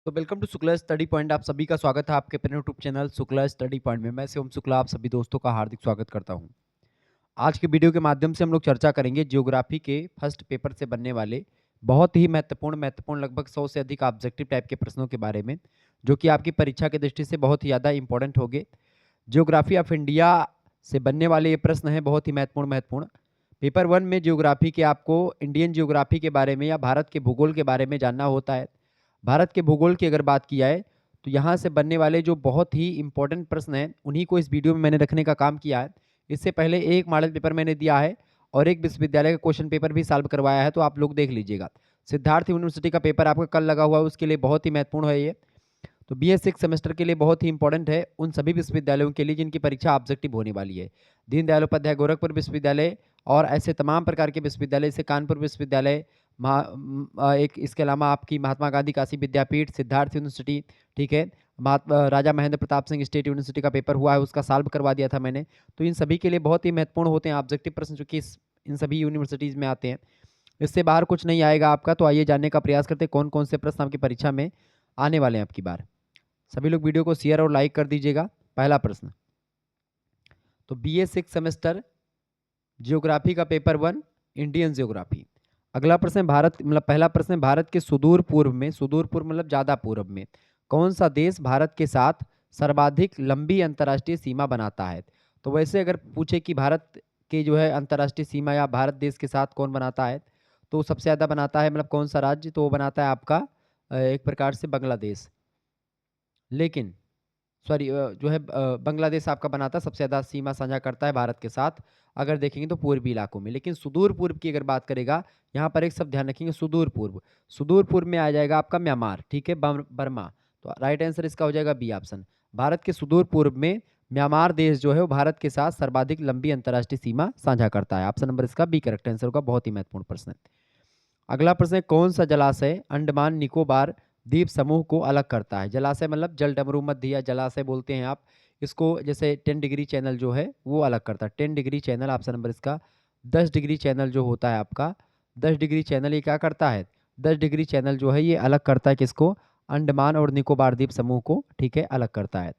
तो welcome to Shukla study point. आप सभी का स्वागत है आपके अपने YouTube channel Shukla study point में। मैं शिवम शुक्ला आप सभी दोस्तों का हार्दिक स्वागत करता हूं। आज के वीडियो के माध्यम से हम लोग चर्चा करेंगे ज्योग्राफी के फर्स्ट पेपर से बनने वाले बहुत ही महत्वपूर्ण लगभग 100 से अधिक ऑब्जेक्टिव टाइप के प्रश्नों के बारे में, जो कि आपकी परीक्षा की दृष्टि से बहुत ही ज़्यादा इंपॉर्टेंट होंगे। ज्योग्राफी ऑफ इंडिया से बनने वाले ये प्रश्न हैं बहुत ही महत्वपूर्ण। पेपर 1 में ज्योग्राफी के आपको इंडियन ज्योग्राफी के बारे में या भारत के भूगोल के बारे में जानना होता है। भारत के भूगोल की अगर बात की जाए तो यहाँ से बनने वाले जो बहुत ही इंपॉर्टेंट प्रश्न हैं उन्हीं को इस वीडियो में मैंने रखने का काम किया है। इससे पहले एक मॉडल पेपर मैंने दिया है और एक विश्वविद्यालय का क्वेश्चन पेपर भी सॉल्व करवाया है, तो आप लोग देख लीजिएगा। सिद्धार्थ यूनिवर्सिटी का पेपर आपका कल लगा हुआ है, उसके लिए बहुत ही महत्वपूर्ण है ये। तो BA 6 सेमेस्टर के लिए बहुत ही इंपॉर्टेंट है उन सभी विश्वविद्यालयों के लिए जिनकी परीक्षा ऑब्जेक्टिव होने वाली है। दीनदयाल उपाध्याय गोरखपुर विश्वविद्यालय और ऐसे तमाम प्रकार के विश्वविद्यालय से कानपुर विश्वविद्यालय, एक इसके अलावा आपकी महात्मा गांधी काशी विद्यापीठ, सिद्धार्थ यूनिवर्सिटी, ठीक है, महात्मा राजा महेंद्र प्रताप सिंह स्टेट यूनिवर्सिटी का पेपर हुआ है, उसका सॉल्व करवा दिया था मैंने। तो इन सभी के लिए बहुत ही महत्वपूर्ण होते हैं ऑब्जेक्टिव प्रश्न, जो कि इन सभी यूनिवर्सिटीज़ में आते हैं। इससे बाहर कुछ नहीं आएगा आपका। तो आइए जानने का प्रयास करते हैं कौन कौन से प्रश्न आपकी परीक्षा में आने वाले हैं आपकी बार। सभी लोग वीडियो को शेयर और लाइक कर दीजिएगा। पहला प्रश्न, तो BA 6 सेमेस्टर जियोग्राफी का पेपर 1 इंडियन जियोग्राफी। अगला प्रश्न, पहला प्रश्न, भारत के सुदूर पूर्व में, सुदूर पूर्व मतलब ज़्यादा पूर्व में, कौन सा देश भारत के साथ सर्वाधिक लंबी अंतर्राष्ट्रीय सीमा बनाता है? तो वैसे अगर पूछे कि भारत के जो है अंतर्राष्ट्रीय सीमा या भारत देश के साथ कौन बनाता है, तो सबसे ज़्यादा बनाता है, मतलब कौन सा राज्य, तो वो बनाता है आपका एक प्रकार से बांग्लादेश। लेकिन सॉरी, जो है बांग्लादेश आपका बनाता है, सबसे ज़्यादा सीमा साझा करता है भारत के साथ अगर देखेंगे तो पूर्वी इलाकों में। लेकिन सुदूर पूर्व की अगर बात करेगा, यहाँ पर एक शब्द ध्यान रखेंगे, सुदूर पूर्व। सुदूर पूर्व में आ जाएगा आपका म्यांमार, ठीक है, बर्मा। तो राइट आंसर इसका हो जाएगा बी ऑप्शन। भारत के सुदूर पूर्व में म्यांमार देश जो है वो भारत के साथ सर्वाधिक लंबी अंतर्राष्ट्रीय सीमा साझा करता है। ऑप्शन नंबर इसका बी करेक्ट आंसर होगा। बहुत ही महत्वपूर्ण प्रश्न है। अगला प्रश्न है, कौन सा जलाशय अंडमान निकोबार द्वीप समूह को अलग करता है? जलाशय मतलब जल डमरू मध्य या जलाशय बोलते हैं आप इसको। जैसे 10 डिग्री चैनल जो है वो अलग करता है, 10 डिग्री चैनल। ऑप्शन नंबर इसका 10 डिग्री चैनल जो होता है आपका, 10 डिग्री चैनल ये क्या करता है? 10 डिग्री चैनल जो है ये अलग करता है किसको? अंडमान और निकोबार द्वीप समूह को, ठीक है, अलग करता है।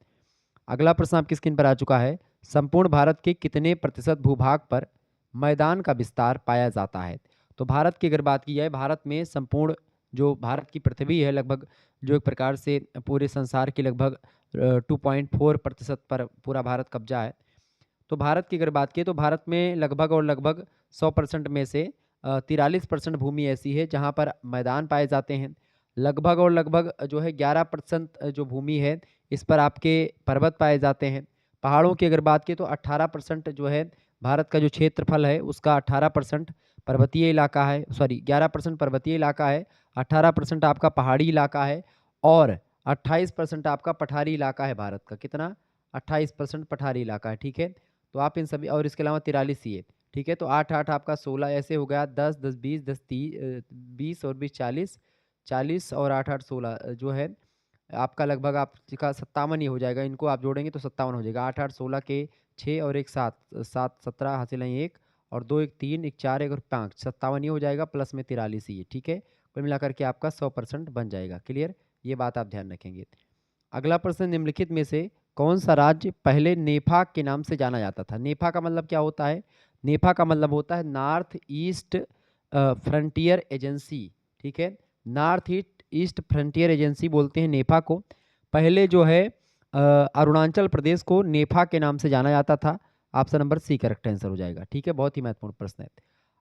अगला प्रश्न आपकी स्क्रीन पर आ चुका है, संपूर्ण भारत के कितने प्रतिशत भूभाग पर मैदान का विस्तार पाया जाता है? तो भारत की अगर बात की जाए, भारत में संपूर्ण जो भारत की पृथ्वी है लगभग, जो एक प्रकार से पूरे संसार की लगभग 2.4% पर पूरा भारत कब्जा है। तो भारत की अगर बात की तो भारत में लगभग और लगभग 100% में से 43% भूमि ऐसी है जहाँ पर मैदान पाए जाते हैं। लगभग और लगभग जो है 11% जो भूमि है इस पर आपके पर्वत पाए जाते हैं। पहाड़ों की अगर बात की तो 18% जो है भारत का जो क्षेत्रफल है उसका 18% पर्वतीय इलाका है, सॉरी 11% पर्वतीय इलाका है, 18% आपका पहाड़ी इलाका है और 28% आपका पठारी इलाका है भारत का। कितना? 28% पठारी इलाका है, ठीक है। तो आप इन सभी, और इसके अलावा 43 ये, ठीक है। तो 8 8 आपका 16 ऐसे हो गया, 10 10 20 10 30 20 और 20 40, 40 और 8 8 16 जो है आपका लगभग आपका 57 ही हो जाएगा। इनको आप जोड़ेंगे तो 57 हो जाएगा। 8 8 16 के 6 और एक 7, 7 17 हासिल है एक, और 2 1 3 1 4 1 और 5, 57 ही हो जाएगा, प्लस में 43 ही है, ठीक है। कुल मिलाकर के आपका 100% बन जाएगा। क्लियर? ये बात आप ध्यान रखेंगे। अगला प्रश्न, निम्नलिखित में से कौन सा राज्य पहले नेफा के नाम से जाना जाता था? नेफा का मतलब क्या होता है? नेफा का मतलब होता है नॉर्थ ईस्ट फ्रंटियर एजेंसी, ठीक है। नॉर्थ ईस्ट फ्रंटियर एजेंसी बोलते हैं नेफा को। पहले जो है अरुणाचल प्रदेश को नेफा के नाम से जाना जाता था। Option number C correct answer हो जाएगा, ठीक है। बहुत ही महत्वपूर्ण प्रश्न है।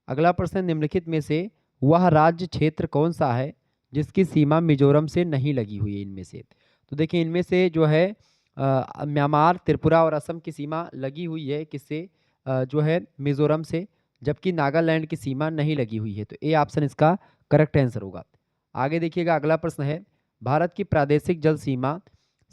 अगला प्रश्न, निम्नलिखित में से वह राज्य क्षेत्र कौन सा है जिसकी सीमा मिजोरम से नहीं लगी हुई है? इनमें से, तो देखिए इनमें से जो है म्यांमार, त्रिपुरा और असम की सीमा लगी हुई है किससे? जो है मिजोरम से, जबकि नागालैंड की सीमा नहीं लगी हुई है। तो ए ऑप्शन इसका करेक्ट आंसर होगा। आगे देखिएगा, अगला प्रश्न है, भारत की प्रादेशिक जल सीमा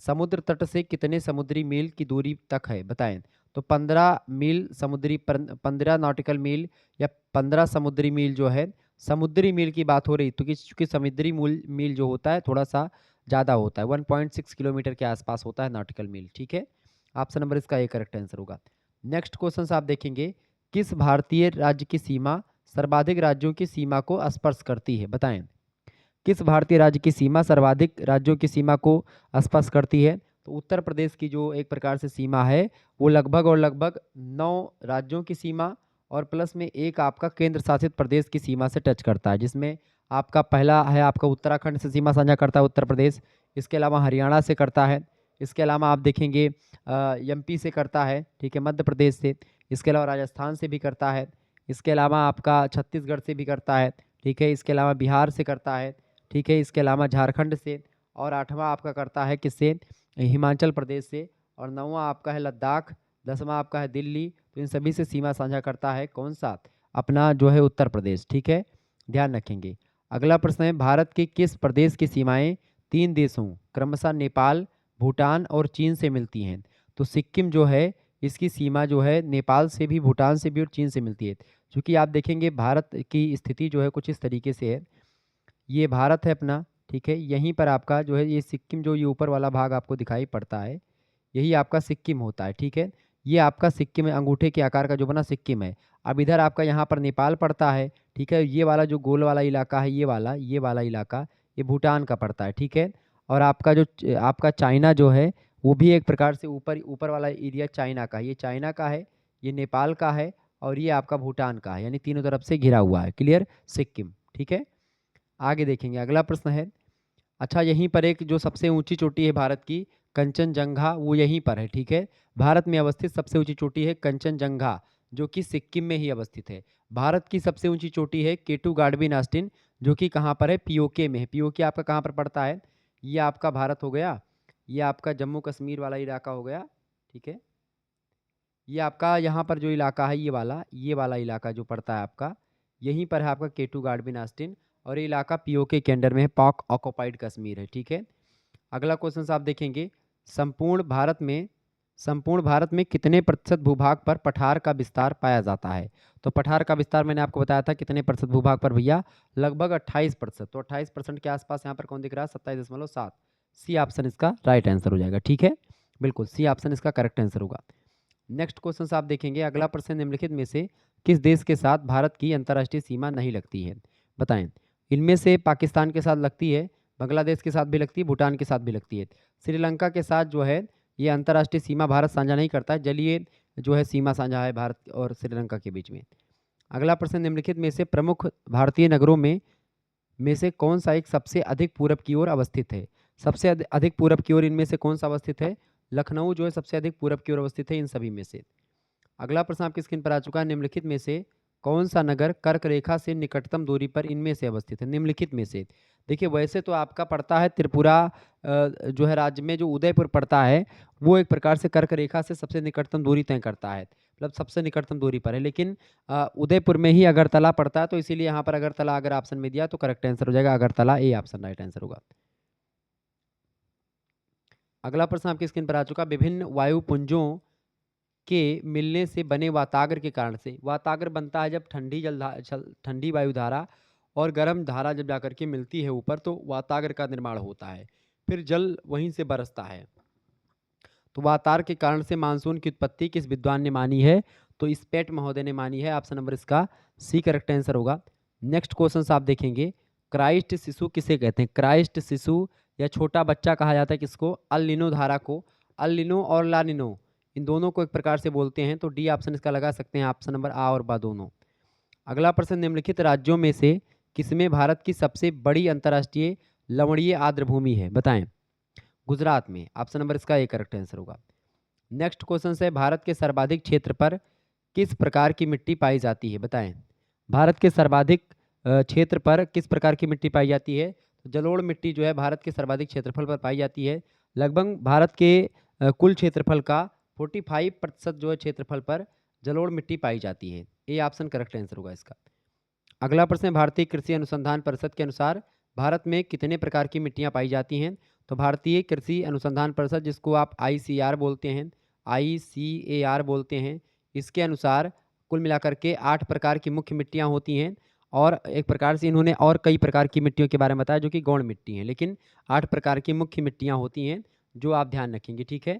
समुद्र तट से कितने समुद्री मील की दूरी तक है? बताएं। तो 15 मील समुद्री, 15 नॉटिकल मील या 15 समुद्री मील जो है, समुद्री मील की बात हो रही, तो चूंकि समुद्री मील जो होता है थोड़ा सा ज़्यादा होता है, 1.6 किलोमीटर के आसपास होता है नॉटिकल मील, ठीक है। ऑप्शन नंबर इसका ए करेक्ट आंसर होगा। नेक्स्ट क्वेश्चन आप देखेंगे, किस भारतीय राज्य की सीमा सर्वाधिक राज्यों की सीमा को स्पर्श करती है? बताएं। किस भारतीय राज्य की सीमा सर्वाधिक राज्यों की सीमा को स्पर्श करती है? तो उत्तर प्रदेश की जो एक प्रकार से सीमा है वो लगभग और लगभग 9 राज्यों की सीमा और प्लस में एक आपका केंद्र शासित प्रदेश की सीमा से टच करता है, जिसमें आपका पहला है आपका उत्तराखंड से सीमा साझा करता है उत्तर प्रदेश। इसके अलावा हरियाणा से करता है। इसके अलावा आप देखेंगे एमपी से करता है, ठीक है, मध्य प्रदेश से। इसके अलावा राजस्थान से भी करता है। इसके अलावा आपका छत्तीसगढ़ से भी करता है, ठीक है। इसके अलावा बिहार से करता है, ठीक है। इसके अलावा झारखंड से, और 8वां आपका करता है किससे? हिमाचल प्रदेश से। और 9वां आपका है लद्दाख, 10वां आपका है दिल्ली। तो इन सभी से सीमा साझा करता है कौन सा? अपना जो है उत्तर प्रदेश, ठीक है, ध्यान रखेंगे। अगला प्रश्न है, भारत के किस प्रदेश की सीमाएं 3 देशों क्रमशः नेपाल, भूटान और चीन से मिलती हैं? तो सिक्किम जो है इसकी सीमा जो है नेपाल से भी, भूटान से भी और चीन से मिलती है। क्योंकि आप देखेंगे भारत की स्थिति जो है कुछ इस तरीके से है। ये भारत है अपना, ठीक है। यहीं पर आपका जो है ये सिक्किम, जो ये ऊपर वाला भाग आपको दिखाई पड़ता है, यही आपका सिक्किम होता है, ठीक है। ये आपका सिक्किम है, अंगूठे के आकार का जो बना सिक्किम है। अब इधर आपका यहाँ पर नेपाल पड़ता है, ठीक है। ये वाला जो गोल वाला इलाका है, ये वाला इलाका ये भूटान का पड़ता है, ठीक है। और आपका जो आपका चाइना जो है वो भी एक प्रकार से ऊपर ऊपर वाला एरिया चाइना का है। ये चाइना का है, ये नेपाल का है और ये आपका भूटान का है, यानी तीनों तरफ से घिरा हुआ है। क्लियर? सिक्किम, ठीक है। आगे देखेंगे, अगला प्रश्न है, अच्छा यहीं पर एक जो सबसे ऊंची चोटी है भारत की, कंचनजंगा, वो यहीं पर है, ठीक है। भारत में अवस्थित सबसे ऊंची चोटी है कंचनजंगा, जो कि सिक्किम में ही अवस्थित है। भारत की सबसे ऊंची चोटी है केटू गाडविन आस्टिन, जो कि कहाँ पर है? पीओके में है। पीओके आपका कहाँ पर पड़ता है? ये आपका भारत हो गया, ये आपका जम्मू कश्मीर वाला इलाका हो गया, ठीक है। ये आपका यहाँ पर जो इलाका है ये वाला इलाका जो पड़ता है आपका, यहीं पर है आपका केटू गाडविन आस्टिन। और ये इलाका पीओके के अंडर में है, पाक ऑक्युपाइड कश्मीर है, ठीक है। अगला क्वेश्चन आप देखेंगे, संपूर्ण भारत में कितने प्रतिशत भूभाग पर पठार का विस्तार पाया जाता है? तो पठार का विस्तार मैंने आपको बताया था कितने प्रतिशत भूभाग पर भैया? लगभग 28%। तो 28% के आसपास यहाँ पर कौन दिख रहा है? 27.7। सी ऑप्शन इसका राइट आंसर हो जाएगा, ठीक है। बिल्कुल सी ऑप्शन इसका करेक्ट आंसर होगा। नेक्स्ट क्वेश्चन आप देखेंगे, अगला प्रश्न, निम्नलिखित में से किस देश के साथ भारत की अंतर्राष्ट्रीय सीमा नहीं लगती है? बताएं। इनमें से पाकिस्तान के साथ लगती है, बांग्लादेश के साथ भी लगती है, भूटान के साथ भी लगती है। श्रीलंका के साथ जो है ये अंतर्राष्ट्रीय सीमा भारत साझा नहीं करता है, जलीय जो है सीमा साझा है भारत और श्रीलंका के बीच में। अगला प्रश्न, निम्नलिखित में से प्रमुख भारतीय नगरों में से कौन सा एक सबसे अधिक पूरब की ओर अवस्थित है? सबसे अधिक पूरब की ओर इनमें से कौन सा अवस्थित है? लखनऊ जो है सबसे अधिक पूरब की ओर अवस्थित है इन सभी में से। अगला प्रश्न आपकी स्क्रीन पर आ चुका है, निम्नलिखित में से कौन सा नगर कर्क रेखा से निकटतम दूरी पर इनमें से अवस्थित है? निम्नलिखित में से देखिए, वैसे तो आपका पड़ता है त्रिपुरा, जो है राज्य में जो उदयपुर पड़ता है वो एक प्रकार से कर्क रेखा से सबसे निकटतम दूरी तय करता है, मतलब सबसे निकटतम दूरी पर है। लेकिन उदयपुर में ही अगरतला पड़ता है, तो इसीलिए यहाँ पर अगरतला अगर ऑप्शन में दिया तो करेक्ट आंसर हो जाएगा Agartala, A option right answer होगा। अगला प्रश्न आपकी स्क्रीन पर आ चुका, विभिन्न वायुपुंजों के मिलने से बने वाताग्र के कारण से, वाताग्र बनता है जब ठंडी वायुधारा और गर्म धारा जब जाकर के मिलती है ऊपर, तो वाताग्र का निर्माण होता है, फिर जल वहीं से बरसता है। तो वाताग्र के कारण से मानसून की उत्पत्ति किस विद्वान ने मानी है? तो स्पेट महोदय ने मानी है, ऑप्शन नंबर इसका सी करेक्ट आंसर होगा। नेक्स्ट क्वेश्चन आप देखेंगे, क्राइस्ट शिशु किसे कहते हैं? क्राइस्ट शिशु या छोटा बच्चा कहा जाता है किसको? अल नीनो धारा को। अल नीनो और ला नीनो इन दोनों को एक प्रकार से बोलते हैं, तो डी ऑप्शन इसका लगा सकते हैं, ऑप्शन नंबर आ और बा दोनों। अगला प्रश्न, निम्नलिखित राज्यों में से किसमें भारत की सबसे बड़ी अंतर्राष्ट्रीय लवणीय आर्द्र भूमि है? बताएं। गुजरात में, ऑप्शन नंबर इसका ए करेक्ट आंसर होगा। नेक्स्ट क्वेश्चन है, भारत के सर्वाधिक क्षेत्र पर किस प्रकार की मिट्टी पाई जाती है? बताएं। भारत के सर्वाधिक क्षेत्र पर किस प्रकार की मिट्टी पाई जाती है? तो जलोढ़ मिट्टी जो है भारत के सर्वाधिक क्षेत्रफल पर पाई जाती है। लगभग भारत के कुल क्षेत्रफल का 45% जो है क्षेत्रफल पर जलोढ़ मिट्टी पाई जाती है। ए ऑप्शन करेक्ट आंसर होगा इसका। अगला प्रश्न है, भारतीय कृषि अनुसंधान परिषद के अनुसार भारत में कितने प्रकार की मिट्टियां पाई जाती हैं? तो भारतीय कृषि अनुसंधान परिषद, जिसको आप ICAR बोलते हैं, ICAR बोलते हैं, इसके अनुसार कुल मिलाकर के 8 प्रकार की मुख्य मिट्टियां होती हैं। और एक प्रकार से इन्होंने और कई प्रकार की मिट्टियों के बारे में बताया जो कि गौण मिट्टी हैं, लेकिन 8 प्रकार की मुख्य मिट्टियां होती हैं जो आप ध्यान रखेंगे, ठीक है।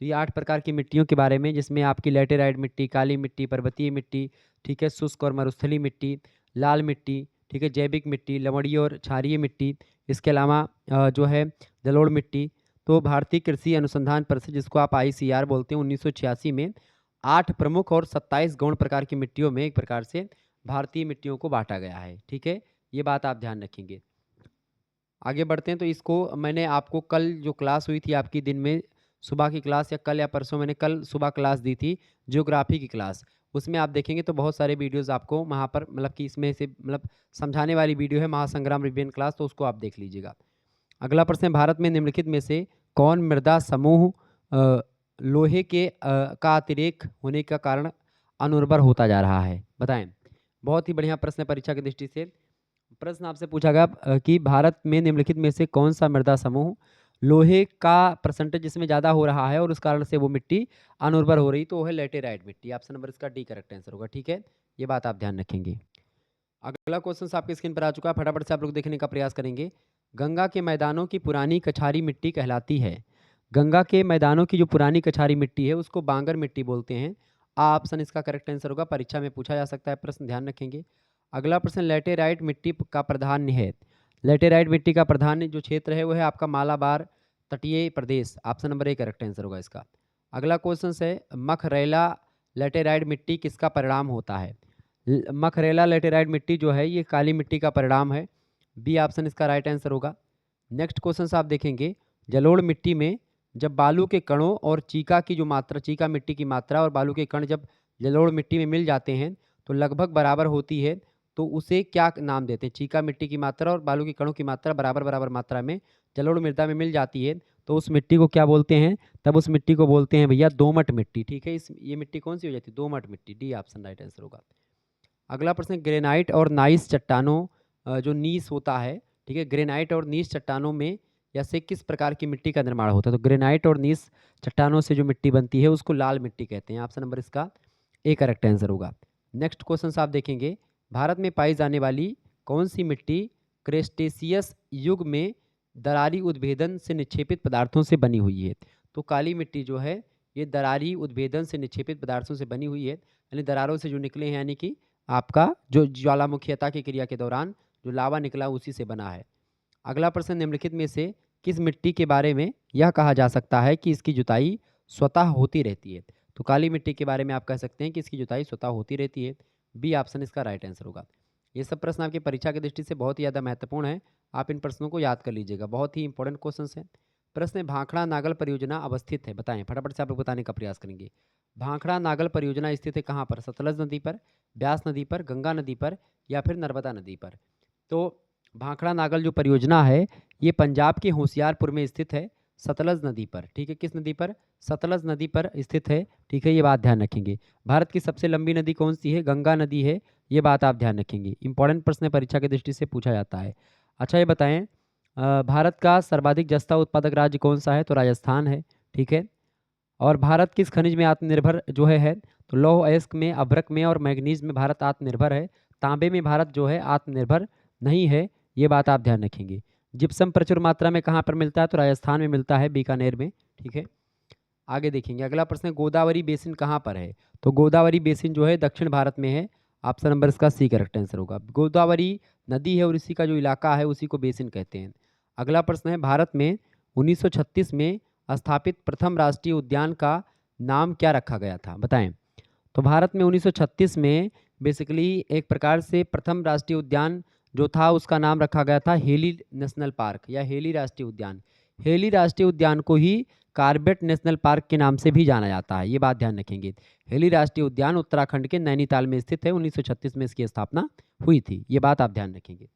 तो ये 8 प्रकार की मिट्टियों के बारे में, जिसमें आपकी लैटेराइट मिट्टी, काली मिट्टी, पर्वतीय मिट्टी, ठीक है, शुष्क और मरुस्थलीय मिट्टी, लाल मिट्टी, ठीक है, जैविक मिट्टी, लवणीय और क्षारीय मिट्टी, इसके अलावा जो है जलोढ़ मिट्टी। तो भारतीय कृषि अनुसंधान परिषद, जिसको आप ICAR बोलते हैं, 1986 में 8 प्रमुख और 27 गौण प्रकार की मिट्टियों में एक प्रकार से भारतीय मिट्टियों को बांटा गया है। ठीक है, ये बात आप ध्यान रखेंगे। आगे बढ़ते हैं। तो इसको मैंने आपको कल जो क्लास हुई थी आपकी दिन में, सुबह की क्लास, या कल या परसों मैंने कल सुबह क्लास दी थी ज्योग्राफी की क्लास, उसमें आप देखेंगे तो बहुत सारे वीडियोस आपको वहाँ पर मतलब कि इसमें से मतलब समझाने वाली वीडियो है, महासंग्राम रिवीजन क्लास, तो उसको आप देख लीजिएगा। अगला प्रश्न है, भारत में निम्नलिखित में से कौन मृदा समूह लोहे के का अतिरेक होने का कारण अनुर्वर होता जा रहा है, बताएं। बहुत ही बढ़िया प्रश्न है परीक्षा की दृष्टि से। प्रश्न आपसे पूछा गया कि भारत में निम्नलिखित में से कौन सा मृदा समूह लोहे का परसेंटेज इसमें ज़्यादा हो रहा है और उस कारण से वो मिट्टी अनुर्वर हो रही, तो वो है लेटेराइट मिट्टी। ऑप्शन नंबर इसका डी करेक्ट आंसर होगा। ठीक है, ये बात आप ध्यान रखेंगे। अगला क्वेश्चन आपकी स्क्रीन पर आ चुका है, फटाफट से आप लोग देखने का प्रयास करेंगे। गंगा के मैदानों की पुरानी कछारी मिट्टी कहलाती है। गंगा के मैदानों की जो पुरानी कछारी मिट्टी है उसको बांगर मिट्टी बोलते हैं। ऑप्शन इसका करेक्ट आंसर होगा, परीक्षा में पूछा जा सकता है प्रश्न, ध्यान रखेंगे। अगला प्रश्न, लेटेराइट मिट्टी का प्राधान्य है। लेटेराइट मिट्टी का प्राधान्य जो क्षेत्र है वो है आपका मालाबार तटीय प्रदेश। Option number A correct answer होगा इसका। अगला क्वेश्चन है, मखरेला लेटेराइट मिट्टी किसका परिणाम होता है। मखरेला लेटेराइट मिट्टी जो है ये काली मिट्टी का परिणाम है। बी ऑप्शन इसका राइट आंसर होगा। नेक्स्ट क्वेश्चन आप देखेंगे, जलोढ़ मिट्टी में जब बालू के कणों और चीका की जो मात्रा, चीका मिट्टी की मात्रा और बालू के कण जब जलोढ़ मिट्टी में मिल जाते हैं तो लगभग बराबर होती है, तो उसे क्या नाम देते हैं। चीका मिट्टी की मात्रा और बालू के कणों की मात्रा बराबर बराबर मात्रा में जलोढ़ मृदा में मिल जाती है तो उस मिट्टी को क्या बोलते हैं, तब उस मिट्टी को बोलते हैं भैया दोमट मिट्टी। ठीक है, ये मिट्टी कौन सी हो जाती है, दोमट मिट्टी। डी ऑप्शन राइट आंसर होगा। अगला प्रश्न, ग्रेनाइट और नाइस चट्टानों जो नीस होता है, ठीक है, ग्रेनाइट और नीस चट्टानों में या से किस प्रकार की मिट्टी का निर्माण होता है। तो ग्रेनाइट और नीस चट्टानों से जो मिट्टी बनती है उसको लाल मिट्टी कहते हैं। ऑप्शन नंबर इसका ए करेक्ट आंसर होगा। नेक्स्ट क्वेश्चन आप देखेंगे, भारत में पाई जाने वाली कौन सी मिट्टी क्रेस्टेशियस युग में दरारी उद्भेदन से निक्षेपित पदार्थों से बनी हुई है। तो काली मिट्टी जो है ये दरारी उद्भेदन से निक्षेपित पदार्थों से बनी हुई है, यानी दरारों से जो निकले हैं, यानी कि आपका जो ज्वालामुखीयता की क्रिया के दौरान जो लावा निकला उसी से बना है। अगला प्रश्न, निम्नलिखित में से किस मिट्टी के बारे में यह कहा जा सकता है कि इसकी जुताई स्वतः होती रहती है। तो काली मिट्टी के बारे में आप कह सकते हैं कि इसकी जुताई स्वतः होती रहती है। बी ऑप्शन इसका राइट आंसर होगा। ये सब प्रश्न आपकी परीक्षा की दृष्टि से बहुत ही ज़्यादा महत्वपूर्ण है, आप इन प्रश्नों को याद कर लीजिएगा, बहुत ही इंपॉर्टेंट क्वेश्चन है। प्रश्न, भाखड़ा नागल परियोजना अवस्थित है, बताएं। फटाफट से आप लोग बताने का प्रयास करेंगे। भाखड़ा नागल परियोजना स्थित है कहाँ पर, सतलज नदी पर, ब्यास नदी पर, गंगा नदी पर, या फिर नर्मदा नदी पर। तो भाखड़ा नागल जो परियोजना है ये पंजाब के होशियारपुर में स्थित है, सतलज नदी पर। ठीक है, किस नदी पर, सतलज नदी पर स्थित है। ठीक है, ये बात ध्यान रखेंगे। भारत की सबसे लंबी नदी कौन सी है, गंगा नदी है, ये बात आप ध्यान रखेंगे। इंपॉर्टेंट प्रश्न परीक्षा की दृष्टि से पूछा जाता है। अच्छा, ये बताएं, भारत का सर्वाधिक जस्ता उत्पादक राज्य कौन सा है, तो राजस्थान है। ठीक है, और भारत किस खनिज में आत्मनिर्भर जो है तो लौह अयस्क में, अभ्रक में और मैग्नीज में भारत आत्मनिर्भर है। तांबे में भारत जो है आत्मनिर्भर नहीं है, ये बात आप ध्यान रखेंगे। जिप्सम प्रचुर मात्रा में कहाँ पर मिलता है, तो राजस्थान में मिलता है, बीकानेर में। ठीक है, आगे देखेंगे। अगला प्रश्न, गोदावरी बेसिन कहाँ पर है। तो गोदावरी बेसिन जो है दक्षिण भारत में है। ऑप्शन नंबर इसका सी करेक्ट आंसर होगा। गोदावरी नदी है और इसी का जो इलाका है उसी को बेसिन कहते हैं। अगला प्रश्न है, भारत में 1936 में स्थापित प्रथम राष्ट्रीय उद्यान का नाम क्या रखा गया था, बताएं। तो भारत में 1936 में बेसिकली एक प्रकार से प्रथम राष्ट्रीय उद्यान जो था उसका नाम रखा गया था हेली नेशनल पार्क या हेली राष्ट्रीय उद्यान। हेली राष्ट्रीय उद्यान को ही कार्बेट नेशनल पार्क के नाम से भी जाना जाता है, ये बात ध्यान रखेंगे। हेली राष्ट्रीय उद्यान उत्तराखंड के नैनीताल में स्थित है, 1936 में इसकी स्थापना हुई थी, ये बात आप ध्यान रखेंगे।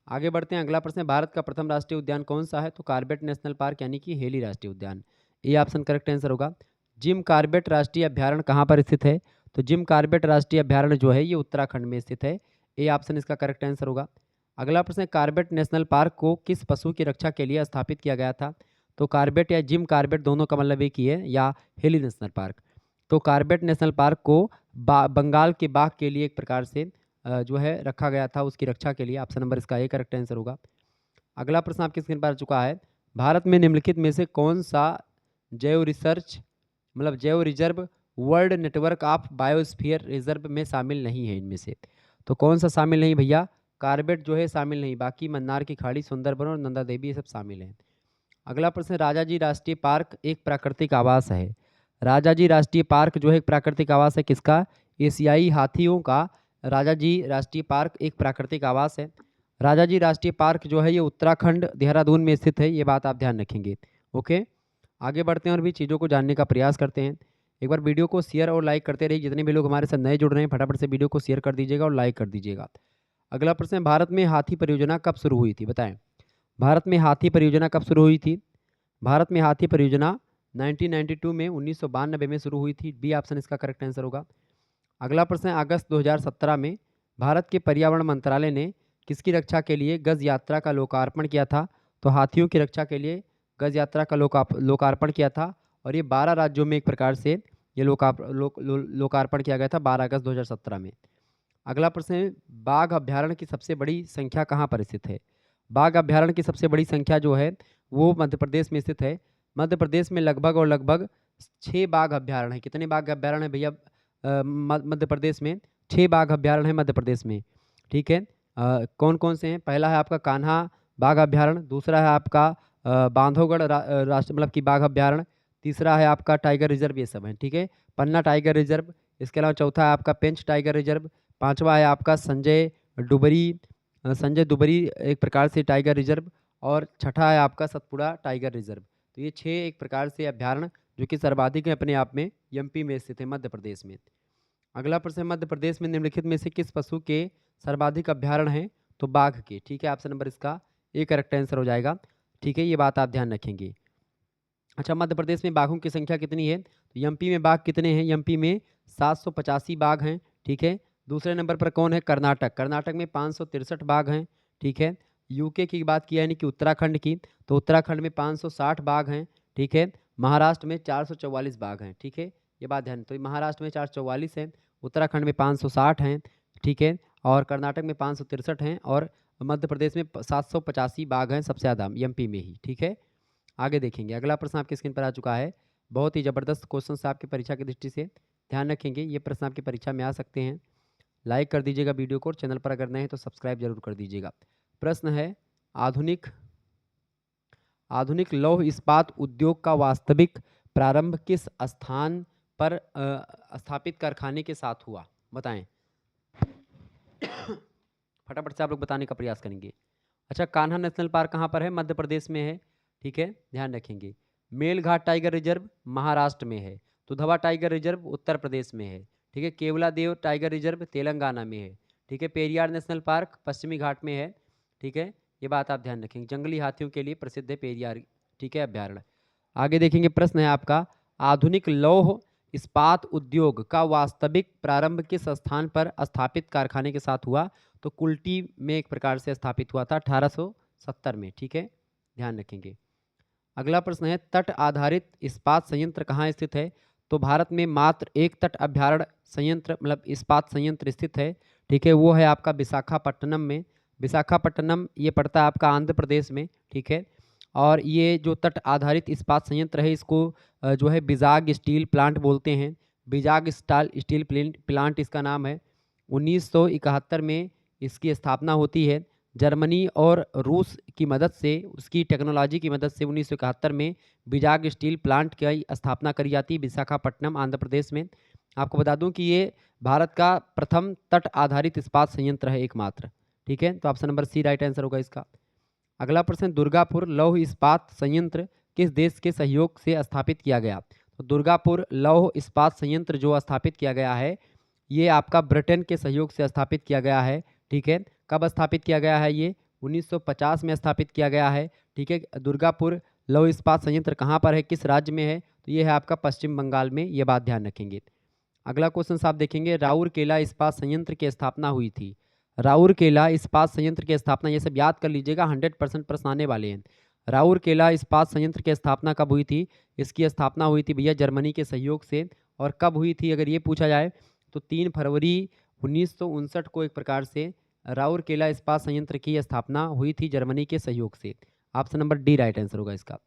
आगे बढ़ते हैं। अगला प्रश्न है, भारत का प्रथम राष्ट्रीय उद्यान कौन सा है, तो कार्बेट नेशनल पार्क यानी कि हेली राष्ट्रीय उद्यान, ये ऑप्शन करेक्ट आंसर होगा। जिम कार्बेट राष्ट्रीय अभ्यारण्य कहाँ पर स्थित है, तो जिम कार्बेट राष्ट्रीय अभ्यारण्य जो है ये उत्तराखंड में स्थित है, ये ऑप्शन इसका करेक्ट आंसर होगा। अगला प्रश्न है, कार्बेट नेशनल पार्क को किस पशु की रक्षा के लिए स्थापित किया गया था। तो कार्बेट या जिम कार्बेट दोनों का मतलब एक ही है, या हेली नेशनल पार्क। तो कार्बेट नेशनल पार्क को बंगाल के बाघ के लिए एक प्रकार से जो है रखा गया था, उसकी रक्षा के लिए। ऑप्शन नंबर इसका ए करेक्ट आंसर होगा। अगला प्रश्न आपकी स्क्रीन पर आ चुका है, भारत में निम्नलिखित में से कौन सा जैव रिसर्च मतलब जैव reserve world network of biosphere reserve में शामिल नहीं है इनमें से। तो कौन सा शामिल नहीं भैया, कार्बेट जो है शामिल नहीं, बाकी मन्नार की खाड़ी, सुंदरबन और नंदा देवी ये सब शामिल हैं। अगला प्रश्न, राजाजी राष्ट्रीय पार्क एक प्राकृतिक आवास है। राजाजी राष्ट्रीय पार्क जो है एक प्राकृतिक आवास है किसका? एशियाई हाथियों का राजाजी राष्ट्रीय पार्क एक प्राकृतिक आवास है। राजाजी राष्ट्रीय पार्क जो है ये उत्तराखंड देहरादून में स्थित है, ये बात आप ध्यान रखेंगे। ओके, आगे बढ़ते हैं और भी चीज़ों को जानने का प्रयास करते हैं। एक बार वीडियो को शेयर और लाइक करते रहिए। जितने भी लोग हमारे साथ नए जुड़ रहे हैं फटाफट से वीडियो को शेयर कर दीजिएगा और लाइक कर दीजिएगा। अगला प्रश्न है, भारत में हाथी परियोजना कब शुरू हुई थी? बताएं, भारत में हाथी परियोजना कब शुरू हुई थी? भारत में हाथी परियोजना 1992 में 1992 में शुरू हुई थी। बी ऑप्शन इसका करेक्ट आंसर होगा। अगला प्रश्न है, अगस्त 2017 में भारत के पर्यावरण मंत्रालय ने किसकी रक्षा के लिए गज यात्रा का लोकार्पण किया था? तो हाथियों की रक्षा के लिए गज यात्रा का लोकार्पण किया था और ये 12 राज्यों में एक प्रकार से ये लोकार्पण किया गया था 12 अगस्त 2017 में। अगला प्रश्न है, बाघ अभ्यारण्य की सबसे बड़ी संख्या कहाँ पर स्थित है? बाघ अभ्यारण्य की सबसे बड़ी संख्या जो है वो मध्य प्रदेश में स्थित है। मध्य प्रदेश में लगभग 6 बाघ अभ्यारण्य है। कितने बाघ अभ्यारण्य है भैया? मध्य प्रदेश में 6 बाघ अभ्यारण्य है मध्य प्रदेश में। ठीक है, कौन कौन से हैं? पहला है आपका कान्हा बाघ अभ्यारण्य, दूसरा है आपका बांधवगढ़ राष्ट्र मतलब कि बाघ अभ्यारण्य, तीसरा है आपका टाइगर रिजर्व, ये सब है। ठीक है, पन्ना टाइगर रिजर्व, इसके अलावा चौथा है आपका पेंच टाइगर रिजर्व, पांचवा है आपका संजय दुबरी एक प्रकार से टाइगर रिजर्व, और छठा है आपका सतपुड़ा टाइगर रिजर्व। तो ये 6 एक प्रकार से अभ्यारण्य जो कि सर्वाधिक है अपने आप में एमपी में स्थित है, मध्य प्रदेश में। अगला प्रश्न है, मध्य प्रदेश में निम्नलिखित में से किस पशु के सर्वाधिक अभ्यारण्य हैं? तो बाघ के। ठीक है, ऑप्शन नंबर इसका ए करेक्ट आंसर हो जाएगा। ठीक है, ये बात आप ध्यान रखेंगे। अच्छा, मध्य प्रदेश में बाघों की संख्या कितनी है? तो एमपी में बाघ कितने हैं? एमपी में 785 बाघ हैं। ठीक है, दूसरे नंबर पर कौन है? कर्नाटक। कर्नाटक में 563 बाघ हैं। ठीक है, यूके की बात किया यानी कि उत्तराखंड की, तो उत्तराखंड में 560 बाघ हैं। ठीक है, महाराष्ट्र में 444 बाघ हैं। ठीक है, ये बात ध्यान, तो महाराष्ट्र में 444 हैं, उत्तराखंड में 560 हैं। ठीक है, और कर्नाटक में 563 हैं, और मध्य प्रदेश में 785 बाघ हैं सबसे ज़्यादा एमपी में ही। ठीक है, आगे देखेंगे। अगला प्रश्न आपकी स्क्रीन पर आ चुका है। बहुत ही ज़बरदस्त क्वेश्चन से आपकी परीक्षा की दृष्टि से ध्यान रखेंगे, ये प्रश्न आपकी परीक्षा में आ सकते हैं। लाइक कर दीजिएगा वीडियो को, और चैनल पर अगर नए हैं तो सब्सक्राइब जरूर कर दीजिएगा। प्रश्न है, आधुनिक लौह इस्पात उद्योग का वास्तविक प्रारंभ किस स्थान पर स्थापित कारखाने के साथ हुआ? बताएं, फटाफट से आप लोग बताने का प्रयास करेंगे। अच्छा, कान्हा नेशनल पार्क कहाँ पर है? मध्य प्रदेश में है। ठीक है, ध्यान रखेंगे। मेलघाट टाइगर रिजर्व महाराष्ट्र में है। दुधवा टाइगर रिजर्व उत्तर प्रदेश में है। ठीक है, केवलादेव टाइगर रिजर्व तेलंगाना में है। ठीक है, पेरियार नेशनल पार्क पश्चिमी घाट में है। ठीक है, ये बात आप ध्यान रखेंगे। जंगली हाथियों के लिए प्रसिद्ध है पेरियार, ठीक है, अभ्यारण्य। आगे देखेंगे, प्रश्न है आपका, आधुनिक लौह इस्पात उद्योग का वास्तविक प्रारंभ किस स्थान पर स्थापित कारखाने के साथ हुआ? तो कुल्टी में एक प्रकार से स्थापित हुआ था 1870 में। ठीक है, ध्यान रखेंगे। अगला प्रश्न है, तट आधारित इस्पात संयंत्र कहाँ स्थित है? तो भारत में मात्र एक तट अभ्यारण्य संयंत्र मतलब इस्पात संयंत्र स्थित है। ठीक है, वो है आपका विशाखापट्टनम में। विशाखापट्टनम ये पड़ता है आपका आंध्र प्रदेश में। ठीक है, और ये जो तट आधारित इस्पात संयंत्र है इसको जो है बिजाग स्टील प्लांट बोलते हैं। बिजाग स्टील प्लांट इसका नाम है। 1971 में इसकी स्थापना होती है। जर्मनी और रूस की मदद से, उसकी टेक्नोलॉजी की मदद से 1971 में बिजाग स्टील प्लांट की स्थापना करी जाती है विशाखापट्टनम आंध्र प्रदेश में। आपको बता दूं कि ये भारत का प्रथम तट आधारित इस्पात संयंत्र है एकमात्र। ठीक है, तो option number C right answer होगा इसका। अगला प्रश्न, दुर्गापुर लौह इस्पात संयंत्र किस देश के सहयोग से स्थापित किया गया? तो दुर्गापुर लौह इस्पात संयंत्र जो स्थापित किया गया है ये आपका ब्रिटेन के सहयोग से स्थापित किया गया है। ठीक है, कब स्थापित किया गया है? ये 1950 में स्थापित किया गया है। ठीक है, दुर्गापुर लौह इस्पात संयंत्र कहाँ पर है, किस राज्य में है? तो ये है आपका पश्चिम बंगाल में, ये बात ध्यान रखेंगे। अगला क्वेश्चन आप देखेंगे, राउरकेला इस्पात संयंत्र की स्थापना हुई थी। राउरकेला इस्पात संयंत्र की स्थापना, ये सब याद कर लीजिएगा, 100% प्रश्न आने वाले हैं। राउरकेला इस्पात संयंत्र की स्थापना कब हुई थी? इसकी स्थापना हुई थी भैया जर्मनी के सहयोग से। और कब हुई थी अगर ये पूछा जाए तो 3 फरवरी 1959 को एक प्रकार से राउरकेला इस्पात संयंत्र की स्थापना हुई थी जर्मनी के सहयोग से। Option number D right answer होगा इसका।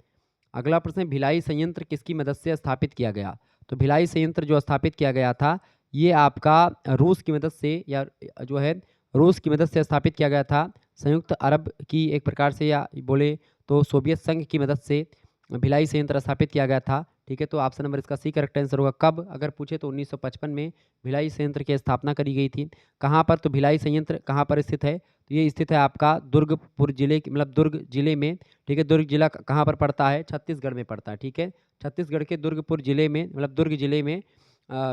अगला प्रश्न, भिलाई संयंत्र किसकी मदद से स्थापित किया गया? तो भिलाई संयंत्र जो स्थापित किया गया था ये आपका रूस की मदद से, या जो है रूस की मदद से स्थापित किया गया था। संयुक्त अरब की एक प्रकार से या बोले तो सोवियत संघ की मदद से भिलाई संयंत्र स्थापित किया गया था। ठीक है, तो ऑप्शन नंबर इसका सी करेक्ट आंसर होगा। कब अगर पूछे तो 1955 में भिलाई संयंत्र की स्थापना करी गई थी। कहाँ पर, तो भिलाई संयंत्र कहाँ पर स्थित है, तो ये स्थित है आपका दुर्गपुर जिले मतलब दुर्ग जिले में। ठीक है, दुर्ग जिला कहाँ पर पड़ता है, छत्तीसगढ़ में पड़ता है। ठीक है, छत्तीसगढ़ के दुर्गपुर जिले में मतलब दुर्ग जिले में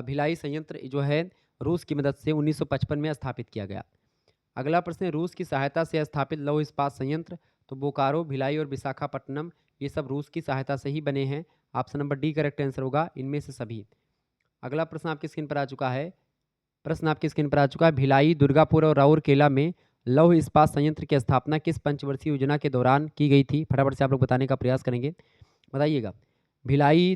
भिलाई संयंत्र जो है रूस की मदद से 1955 में स्थापित किया गया। अगला प्रश्न है, रूस की सहायता से स्थापित लौह इस्पात संयंत्र, तो बोकारो, भिलाई और विशाखापट्टनम ये सब रूस की सहायता से ही बने हैं। Option number D correct answer होगा इनमें से सभी। अगला प्रश्न आपकी स्क्रीन पर आ चुका है। प्रश्न आपकी स्क्रीन पर आ चुका है, भिलाई, दुर्गापुर और राउरकेला में लौह इस्पात संयंत्र की स्थापना किस पंचवर्षीय योजना के दौरान की गई थी? फटाफट से आप लोग बताने का प्रयास करेंगे, बताइएगा। भिलाई,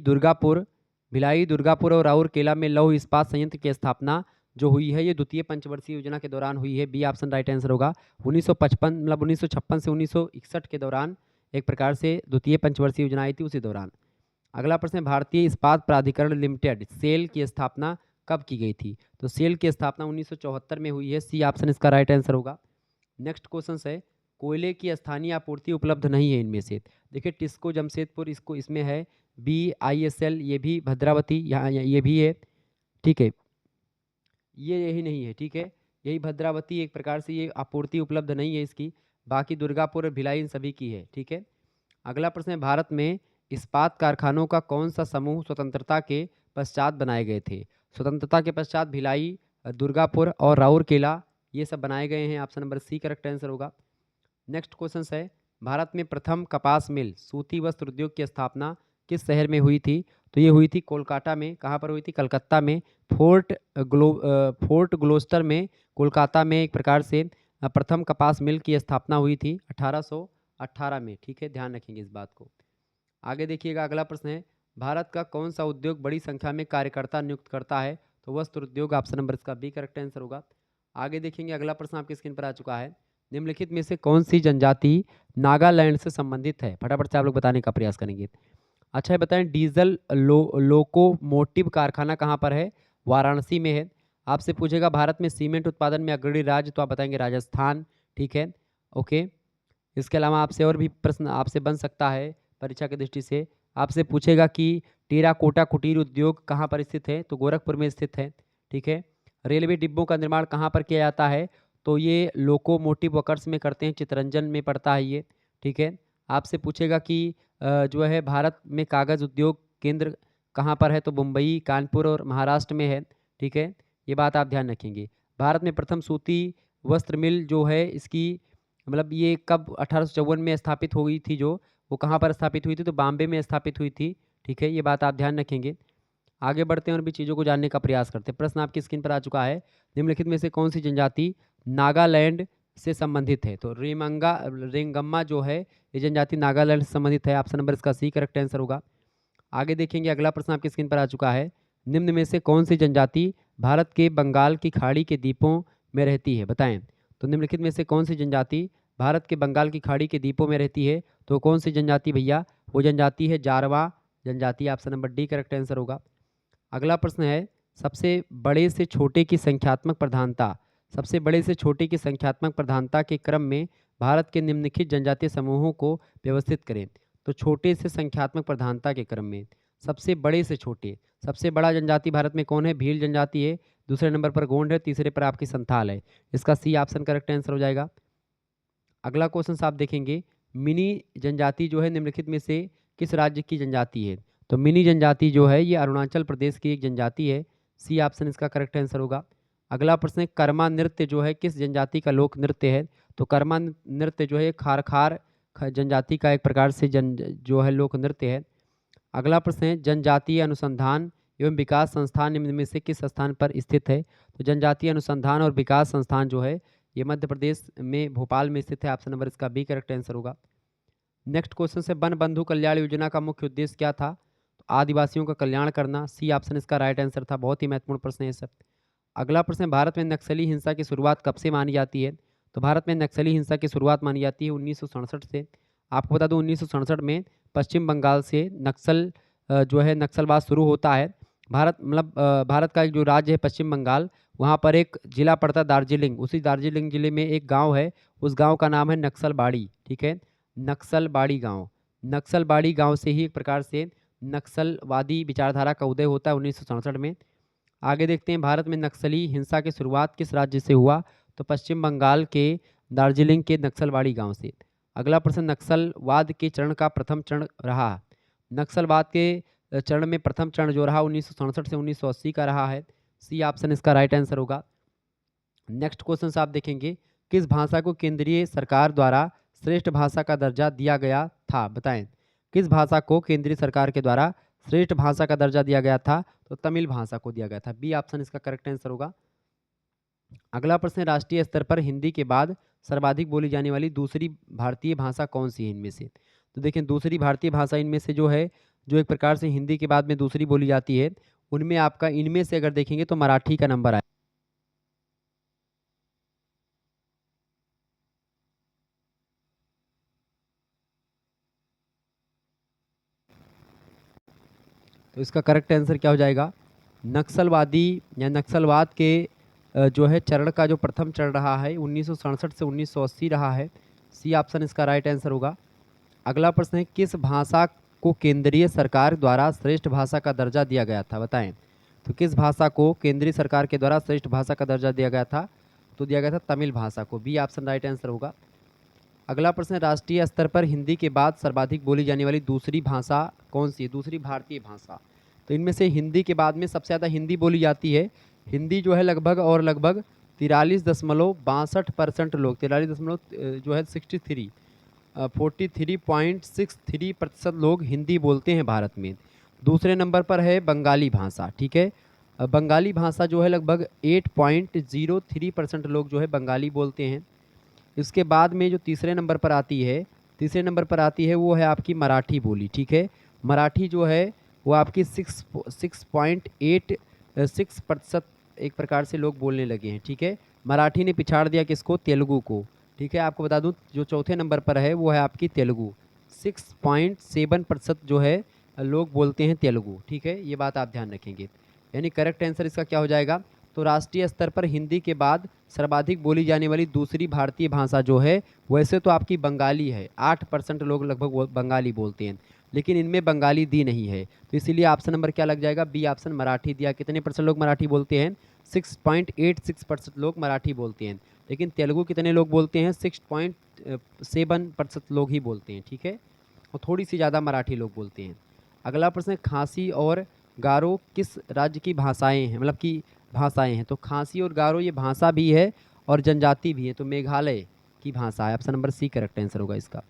दुर्गापुर और राउरकेला में लौह इस्पात संयंत्र की स्थापना जो हुई है ये द्वितीय पंचवर्षीय योजना के दौरान हुई है। बी ऑप्शन राइट आंसर होगा। 1955 मतलब 1956 से 1961 के दौरान एक प्रकार से द्वितीय पंचवर्षीय योजना आई थी, उसी दौरान। अगला प्रश्न, भारतीय इस्पात प्राधिकरण लिमिटेड सेल की स्थापना कब की गई थी? तो सेल की स्थापना 1974 में हुई है। सी ऑप्शन इसका राइट आंसर होगा। नेक्स्ट क्वेश्चन है, कोयले की स्थानीय आपूर्ति उपलब्ध नहीं है इनमें से। देखिए, टिस्को जमशेदपुर इसको इसमें है, BISL ये भी, भद्रावती यहाँ ये भी है। ठीक है, ये यही नहीं है। ठीक है, यही भद्रावती एक प्रकार से ये आपूर्ति उपलब्ध नहीं है इसकी। बाकी दुर्गापुर और भिलाई इन सभी की है। ठीक है, अगला प्रश्न है, भारत में इस्पात कारखानों का कौन सा समूह स्वतंत्रता के पश्चात बनाए गए थे? स्वतंत्रता के पश्चात भिलाई, दुर्गापुर और राउरकेला ये सब बनाए गए हैं। Option number C correct answer होगा। नेक्स्ट क्वेश्चन है, भारत में प्रथम कपास मिल सूती वस्त्र उद्योग की स्थापना किस शहर में हुई थी? तो ये हुई थी कोलकाता में। कहाँ पर हुई थी? कलकत्ता में। फोर्ट ग्लोस्टर में, कोलकाता में एक प्रकार से प्रथम कपास मिल की स्थापना हुई थी 1818 में। ठीक है, ध्यान रखेंगे इस बात को। आगे देखिएगा, अगला प्रश्न है, भारत का कौन सा उद्योग बड़ी संख्या में कार्यकर्ता नियुक्त करता है? तो वस्त्र उद्योग। ऑप्शन नंबर इसका बी करेक्ट आंसर होगा। आगे देखेंगे, अगला प्रश्न आपकी स्क्रीन पर आ चुका है, निम्नलिखित में से कौन सी जनजाति नागालैंड से संबंधित है? फटाफट से आप लोग बताने का प्रयास करेंगे। अच्छा है, बताएं, डीजल लोकोमोटिव कारखाना कहाँ पर है? वाराणसी में है। आपसे पूछेगा भारत में सीमेंट उत्पादन में अग्रणी राज्य, तो आप बताएंगे राजस्थान। ठीक है, ओके। इसके अलावा आपसे और भी प्रश्न आपसे बन सकता है परीक्षा की दृष्टि से। आपसे पूछेगा कि टेराकोटा कुटीर उद्योग कहाँ पर स्थित है? तो गोरखपुर में स्थित है। ठीक है, रेलवे डिब्बों का निर्माण कहाँ पर किया जाता है? तो ये लोकोमोटिव वर्क्स में करते हैं, चितरंजन में पड़ता है ये। ठीक है, आपसे पूछेगा कि जो है भारत में कागज़ उद्योग केंद्र कहाँ पर है? तो मुंबई, कानपुर और महाराष्ट्र में है। ठीक है, ये बात आप ध्यान रखेंगे। भारत में प्रथम सूती वस्त्र मिल जो है इसकी मतलब ये कब 1854 में स्थापित हुई थी, जो वो कहाँ पर स्थापित हुई थी? तो बॉम्बे में स्थापित हुई थी। ठीक है, ये बात आप ध्यान रखेंगे। आगे बढ़ते हैं और भी चीज़ों को जानने का प्रयास करते हैं। प्रश्न आपकी स्क्रीन पर आ चुका है, निम्नलिखित में से कौन सी जनजाति नागालैंड से संबंधित है? तो रेंगम्मा जो है ये जनजाति नागालैंड से संबंधित है। ऑप्शन नंबर इसका सी करेक्ट आंसर होगा। आगे देखेंगे, अगला प्रश्न आपकी स्क्रीन पर आ चुका है, निम्न में से कौन सी जनजाति भारत के बंगाल की खाड़ी के द्वीपों में रहती है? बताएं। तो निम्नलिखित में से कौन सी जनजाति भारत के बंगाल की खाड़ी के द्वीपों में रहती है? तो कौन सी जनजाति भैया? वो जनजाति है जारवा जनजाति। Option number D correct answer होगा। अगला प्रश्न है, सबसे बड़े से छोटे की संख्यात्मक प्रधानता, सबसे बड़े से छोटे की संख्यात्मक प्रधानता के क्रम में भारत के निम्नलिखित जनजातीय समूहों को व्यवस्थित करें। तो छोटे से संख्यात्मक प्रधानता के क्रम में सबसे बड़े से छोटे, सबसे बड़ा जनजाति भारत में कौन है? भील जनजाति है। दूसरे नंबर पर गोंड है। तीसरे पर आपकी संथाल है। इसका सी ऑप्शन करेक्ट आंसर हो जाएगा। अगला क्वेश्चन आप देखेंगे, मिनी जनजाति जो है निम्नलिखित में से किस राज्य की जनजाति है? तो मिनी जनजाति जो है ये अरुणाचल प्रदेश की एक जनजाति है। सी ऑप्शन इसका करेक्ट आंसर होगा। अगला प्रश्न है, कर्मा नृत्य जो है किस जनजाति का लोक नृत्य है? तो कर्मा नृत्य जो है खारखार जनजाति का एक प्रकार से जो है लोक नृत्य है। अगला प्रश्न है, जनजातीय अनुसंधान एवं विकास संस्थान निम्न में से किस स्थान पर स्थित है? तो जनजातीय अनुसंधान और विकास संस्थान जो है ये मध्य प्रदेश में भोपाल में स्थित है। ऑप्शन नंबर इसका बी करेक्ट आंसर होगा। नेक्स्ट क्वेश्चन से, वन बंधु कल्याण योजना का मुख्य उद्देश्य क्या था? तो आदिवासियों का कल्याण करना। सी ऑप्शन इसका राइट आंसर था। बहुत ही महत्वपूर्ण प्रश्न है सर। अगला प्रश्न, भारत में नक्सली हिंसा की शुरुआत कब से मानी जाती है? तो भारत में नक्सली हिंसा की शुरुआत मानी जाती है 1967 से। आपको बता दूं 1967 में पश्चिम बंगाल से नक्सल जो है नक्सलवाद शुरू होता है भारत का एक जो राज्य है पश्चिम बंगाल, वहाँ पर एक जिला पड़ता है दार्जिलिंग। उसी दार्जिलिंग जिले में एक गांव है, उस गांव का नाम है नक्सलबाड़ी। ठीक है, नक्सलबाड़ी गांव। नक्सलबाड़ी गांव से ही एक प्रकार से नक्सलवादी विचारधारा का उदय होता है 1967 में। आगे देखते हैं, भारत में नक्सली हिंसा की शुरुआत किस राज्य से हुआ? तो पश्चिम बंगाल के दार्जिलिंग के नक्सलबाड़ी गांव से। अगला प्रश्न, नक्सलवाद के चरण का प्रथम चरण रहा। नक्सलवाद के चरण में प्रथम चरण जो रहा 1967 से 1980 का रहा है। सी ऑप्शन इसका राइट आंसर होगा। नेक्स्ट क्वेश्चन आप देखेंगे, किस भाषा को केंद्रीय सरकार द्वारा श्रेष्ठ भाषा का दर्जा दिया गया था? बताएं, किस भाषा को केंद्रीय सरकार के द्वारा श्रेष्ठ भाषा का दर्जा दिया गया था? तो तमिल भाषा को दिया गया था। बी ऑप्शन इसका करेक्ट आंसर होगा। अगला प्रश्न, राष्ट्रीय स्तर पर हिंदी के बाद सर्वाधिक बोली जाने वाली दूसरी भारतीय भाषा कौन सी है इनमें से? तो देखें, दूसरी भारतीय भाषा इनमें से जो है, जो एक प्रकार से हिंदी के बाद में दूसरी बोली जाती है, उनमें आपका इनमें से अगर देखेंगे तो मराठी का नंबर आए। तो इसका करेक्ट आंसर क्या हो जाएगा? नक्सलवादी या नक्सलवाद के जो है चरण का जो प्रथम चरण रहा है 1967 से 1980 रहा है। सी ऑप्शन इसका राइट आंसर होगा। अगला प्रश्न है, किस भाषा को केंद्रीय सरकार द्वारा श्रेष्ठ भाषा का दर्जा दिया गया था? बताएं, तो किस भाषा को केंद्रीय सरकार के द्वारा श्रेष्ठ भाषा का दर्जा दिया गया था? तो दिया गया था तमिल भाषा को। बी ऑप्शन राइट आंसर होगा। अगला प्रश्न, राष्ट्रीय स्तर पर हिंदी के बाद सर्वाधिक बोली जाने वाली दूसरी भाषा कौन सी है? दूसरी भारतीय भाषा। तो इनमें से हिंदी के बाद में सबसे ज़्यादा हिंदी बोली जाती है। हिंदी जो है लगभग 43.62% लोग, 43 जो है 63 43.63% लोग हिंदी बोलते हैं भारत में। दूसरे नंबर पर है बंगाली भाषा। ठीक है, बंगाली भाषा जो है लगभग 8.03% लोग जो है बंगाली बोलते हैं। इसके बाद में जो तीसरे नंबर पर आती है, वो है आपकी मराठी बोली। ठीक है, मराठी जो है वो आपकी 6.86% एक प्रकार से लोग बोलने लगे हैं। ठीक है, मराठी ने पिछाड़ दिया किसको? तेलुगु को। ठीक है, आपको बता दूं जो चौथे नंबर पर है वो है आपकी तेलुगु। 6.7% जो है लोग बोलते हैं तेलुगु। ठीक है, ये बात आप ध्यान रखेंगे। यानी करेक्ट आंसर इसका क्या हो जाएगा? तो राष्ट्रीय स्तर पर हिंदी के बाद सर्वाधिक बोली जाने वाली दूसरी भारतीय भाषा जो है, वैसे तो आपकी बंगाली है। 8% लोग लगभग बंगाली बोलते हैं, लेकिन इनमें बंगाली दी नहीं है, तो इसीलिए ऑप्शन नंबर क्या लग जाएगा? बी ऑप्शन मराठी दिया। कितने परसेंट लोग मराठी बोलते हैं? 6.86% लोग मराठी बोलते हैं, लेकिन तेलुगु कितने लोग बोलते हैं? 6.7% लोग ही बोलते हैं। ठीक है, और थोड़ी सी ज़्यादा मराठी लोग बोलते हैं। अगला प्रश्न है, खासी और गारो किस राज्य की भाषाएं हैं? मतलब कि भाषाएं हैं। तो खासी और गारो ये भाषा भी है और जनजाति भी है, तो मेघालय की भाषा है। Option number C correct answer होगा इसका।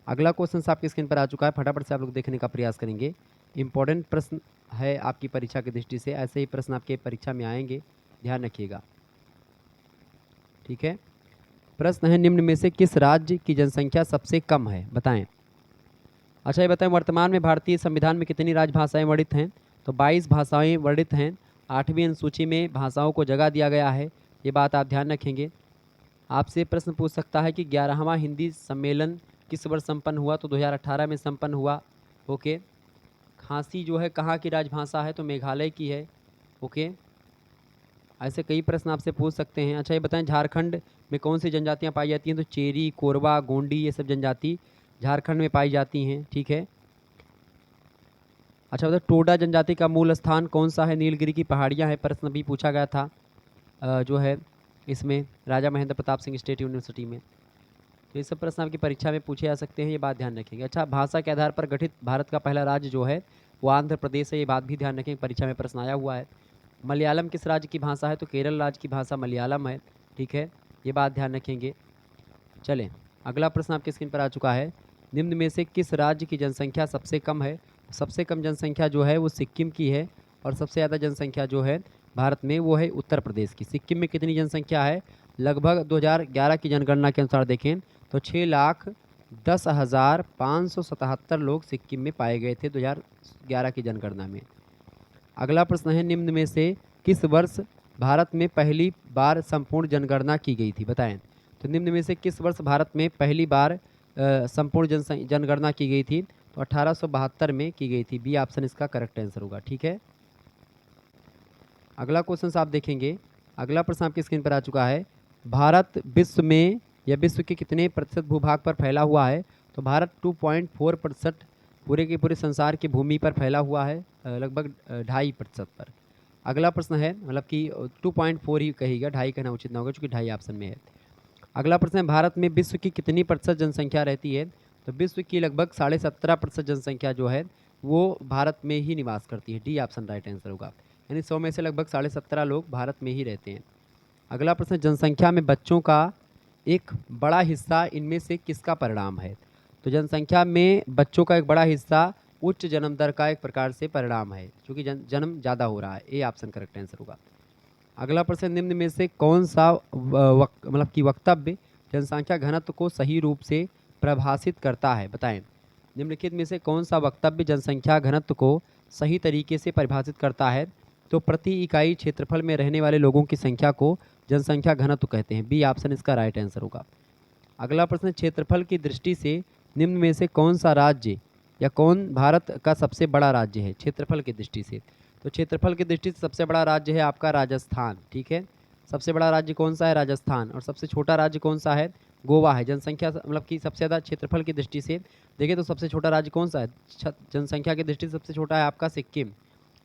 अगला क्वेश्चन आपके स्क्रीन पर आ चुका है, फटाफट से आप लोग देखने का प्रयास करेंगे। इंपॉर्टेंट प्रश्न है आपकी परीक्षा की दृष्टि से, ऐसे ही प्रश्न आपके परीक्षा में आएंगे, ध्यान रखिएगा। ठीक है, प्रश्न है, निम्न में से किस राज्य की जनसंख्या सबसे कम है? बताएं। अच्छा, ये बताएं, वर्तमान में भारतीय संविधान में कितनी राजभाषाएं वर्णित हैं? तो 22 भाषाएं वर्णित हैं। 8वीं अनुसूची में भाषाओं को जगह दिया गया है, ये बात आप ध्यान रखेंगे। आपसे प्रश्न पूछ सकता है कि 11वां हिंदी सम्मेलन किस वर्ष संपन्न हुआ? तो 2018 में संपन्न हुआ। ओके, खासी जो है कहाँ की राजभाषा है? तो मेघालय की है। ओके, ऐसे कई प्रश्न आपसे पूछ सकते हैं। अच्छा, ये बताएं, झारखंड में कौन सी जनजातियाँ पाई जाती हैं? तो चेरी, कोरवा, गोंडी ये सब जनजाति झारखंड में पाई जाती हैं। ठीक है, अच्छा बताओ, टोडा जनजाति का मूल स्थान कौन सा है? नीलगिरी की पहाड़ियाँ है, प्रश्न भी पूछा गया था जो है इसमें राजा महेंद्र प्रताप सिंह स्टेट यूनिवर्सिटी में। तो ये सब प्रश्न आपकी परीक्षा में पूछे जा सकते हैं, ये बात ध्यान रखेंगे। अच्छा, भाषा के आधार पर गठित भारत का पहला राज्य जो है वो आंध्र प्रदेश है, ये बात भी ध्यान रखेंगे, परीक्षा में प्रश्न आया हुआ है। मलयालम किस राज्य की भाषा है? तो केरल राज्य की भाषा मलयालम है। ठीक है, ये बात ध्यान रखेंगे। चलें, अगला प्रश्न आपके स्क्रीन पर आ चुका है, निम्न में से किस राज्य की जनसंख्या सबसे कम है? सबसे कम जनसंख्या जो है वो सिक्किम की है, और सबसे ज़्यादा जनसंख्या जो है भारत में वो है उत्तर प्रदेश की। सिक्किम में कितनी जनसंख्या है? लगभग 2011 की जनगणना के अनुसार देखें तो 6,10,577 लोग सिक्किम में पाए गए थे 2011 की जनगणना में। अगला प्रश्न है, निम्न में से किस वर्ष भारत में पहली बार संपूर्ण जनगणना की गई थी? बताएं। तो निम्न में से किस वर्ष भारत में पहली बार संपूर्ण जनगणना की गई थी? तो 1872 में की गई थी। बी ऑप्शन इसका करेक्ट आंसर होगा। ठीक है, अगला क्वेश्चन आप देखेंगे, अगला प्रश्न आपकी स्क्रीन पर आ चुका है। भारत विश्व में या विश्व के कितने प्रतिशत भूभाग पर फैला हुआ है? तो भारत 2.4% पूरे के पूरे संसार की भूमि पर फैला हुआ है, लगभग 2.5% पर। अगला प्रश्न है, मतलब कि 2.4 ही कहिएगा, 2.5 कहना उचित ना होगा क्योंकि 2.5 ऑप्शन में है। अगला प्रश्न है, भारत में विश्व की कितनी प्रतिशत जनसंख्या रहती है? तो विश्व की लगभग 17.5% जनसंख्या जो है वो भारत में ही निवास करती है। डी ऑप्शन राइट आंसर होगा, यानी 100 में से लगभग 17.5 लोग भारत में ही रहते हैं। अगला प्रश्न, जनसंख्या में बच्चों का एक बड़ा हिस्सा इनमें से किसका परिणाम है? तो जनसंख्या में बच्चों का एक बड़ा हिस्सा उच्च जन्म दर का एक प्रकार से परिणाम है, क्योंकि जन्म ज़्यादा हो रहा है। ए ऑप्शन करेक्ट आंसर होगा। अगला प्रश्न, निम्न में से कौन सा मतलब कि वक्तव्य जनसंख्या घनत्व को सही रूप से परिभाषित करता है? बताएं। निम्नलिखित में से कौन सा वक्तव्य जनसंख्या घनत्व को सही तरीके से परिभाषित करता है? तो प्रति इकाई क्षेत्रफल में रहने वाले लोगों की संख्या को जनसंख्या घनत्व कहते हैं। बी ऑप्शन इसका राइट आंसर होगा। अगला प्रश्न, क्षेत्रफल की दृष्टि से निम्न में से कौन सा राज्य या कौन भारत का सबसे बड़ा राज्य है क्षेत्रफल की दृष्टि से? तो क्षेत्रफल की दृष्टि से सबसे बड़ा राज्य है आपका राजस्थान। ठीक है, सबसे बड़ा राज्य कौन सा है? राजस्थान। और सबसे छोटा राज्य कौन सा है? गोवा है। जनसंख्या मतलब कि सबसे ज़्यादा क्षेत्रफल की दृष्टि से देखें तो सबसे छोटा राज्य कौन सा है? जनसंख्या की दृष्टि से सबसे छोटा है आपका सिक्किम।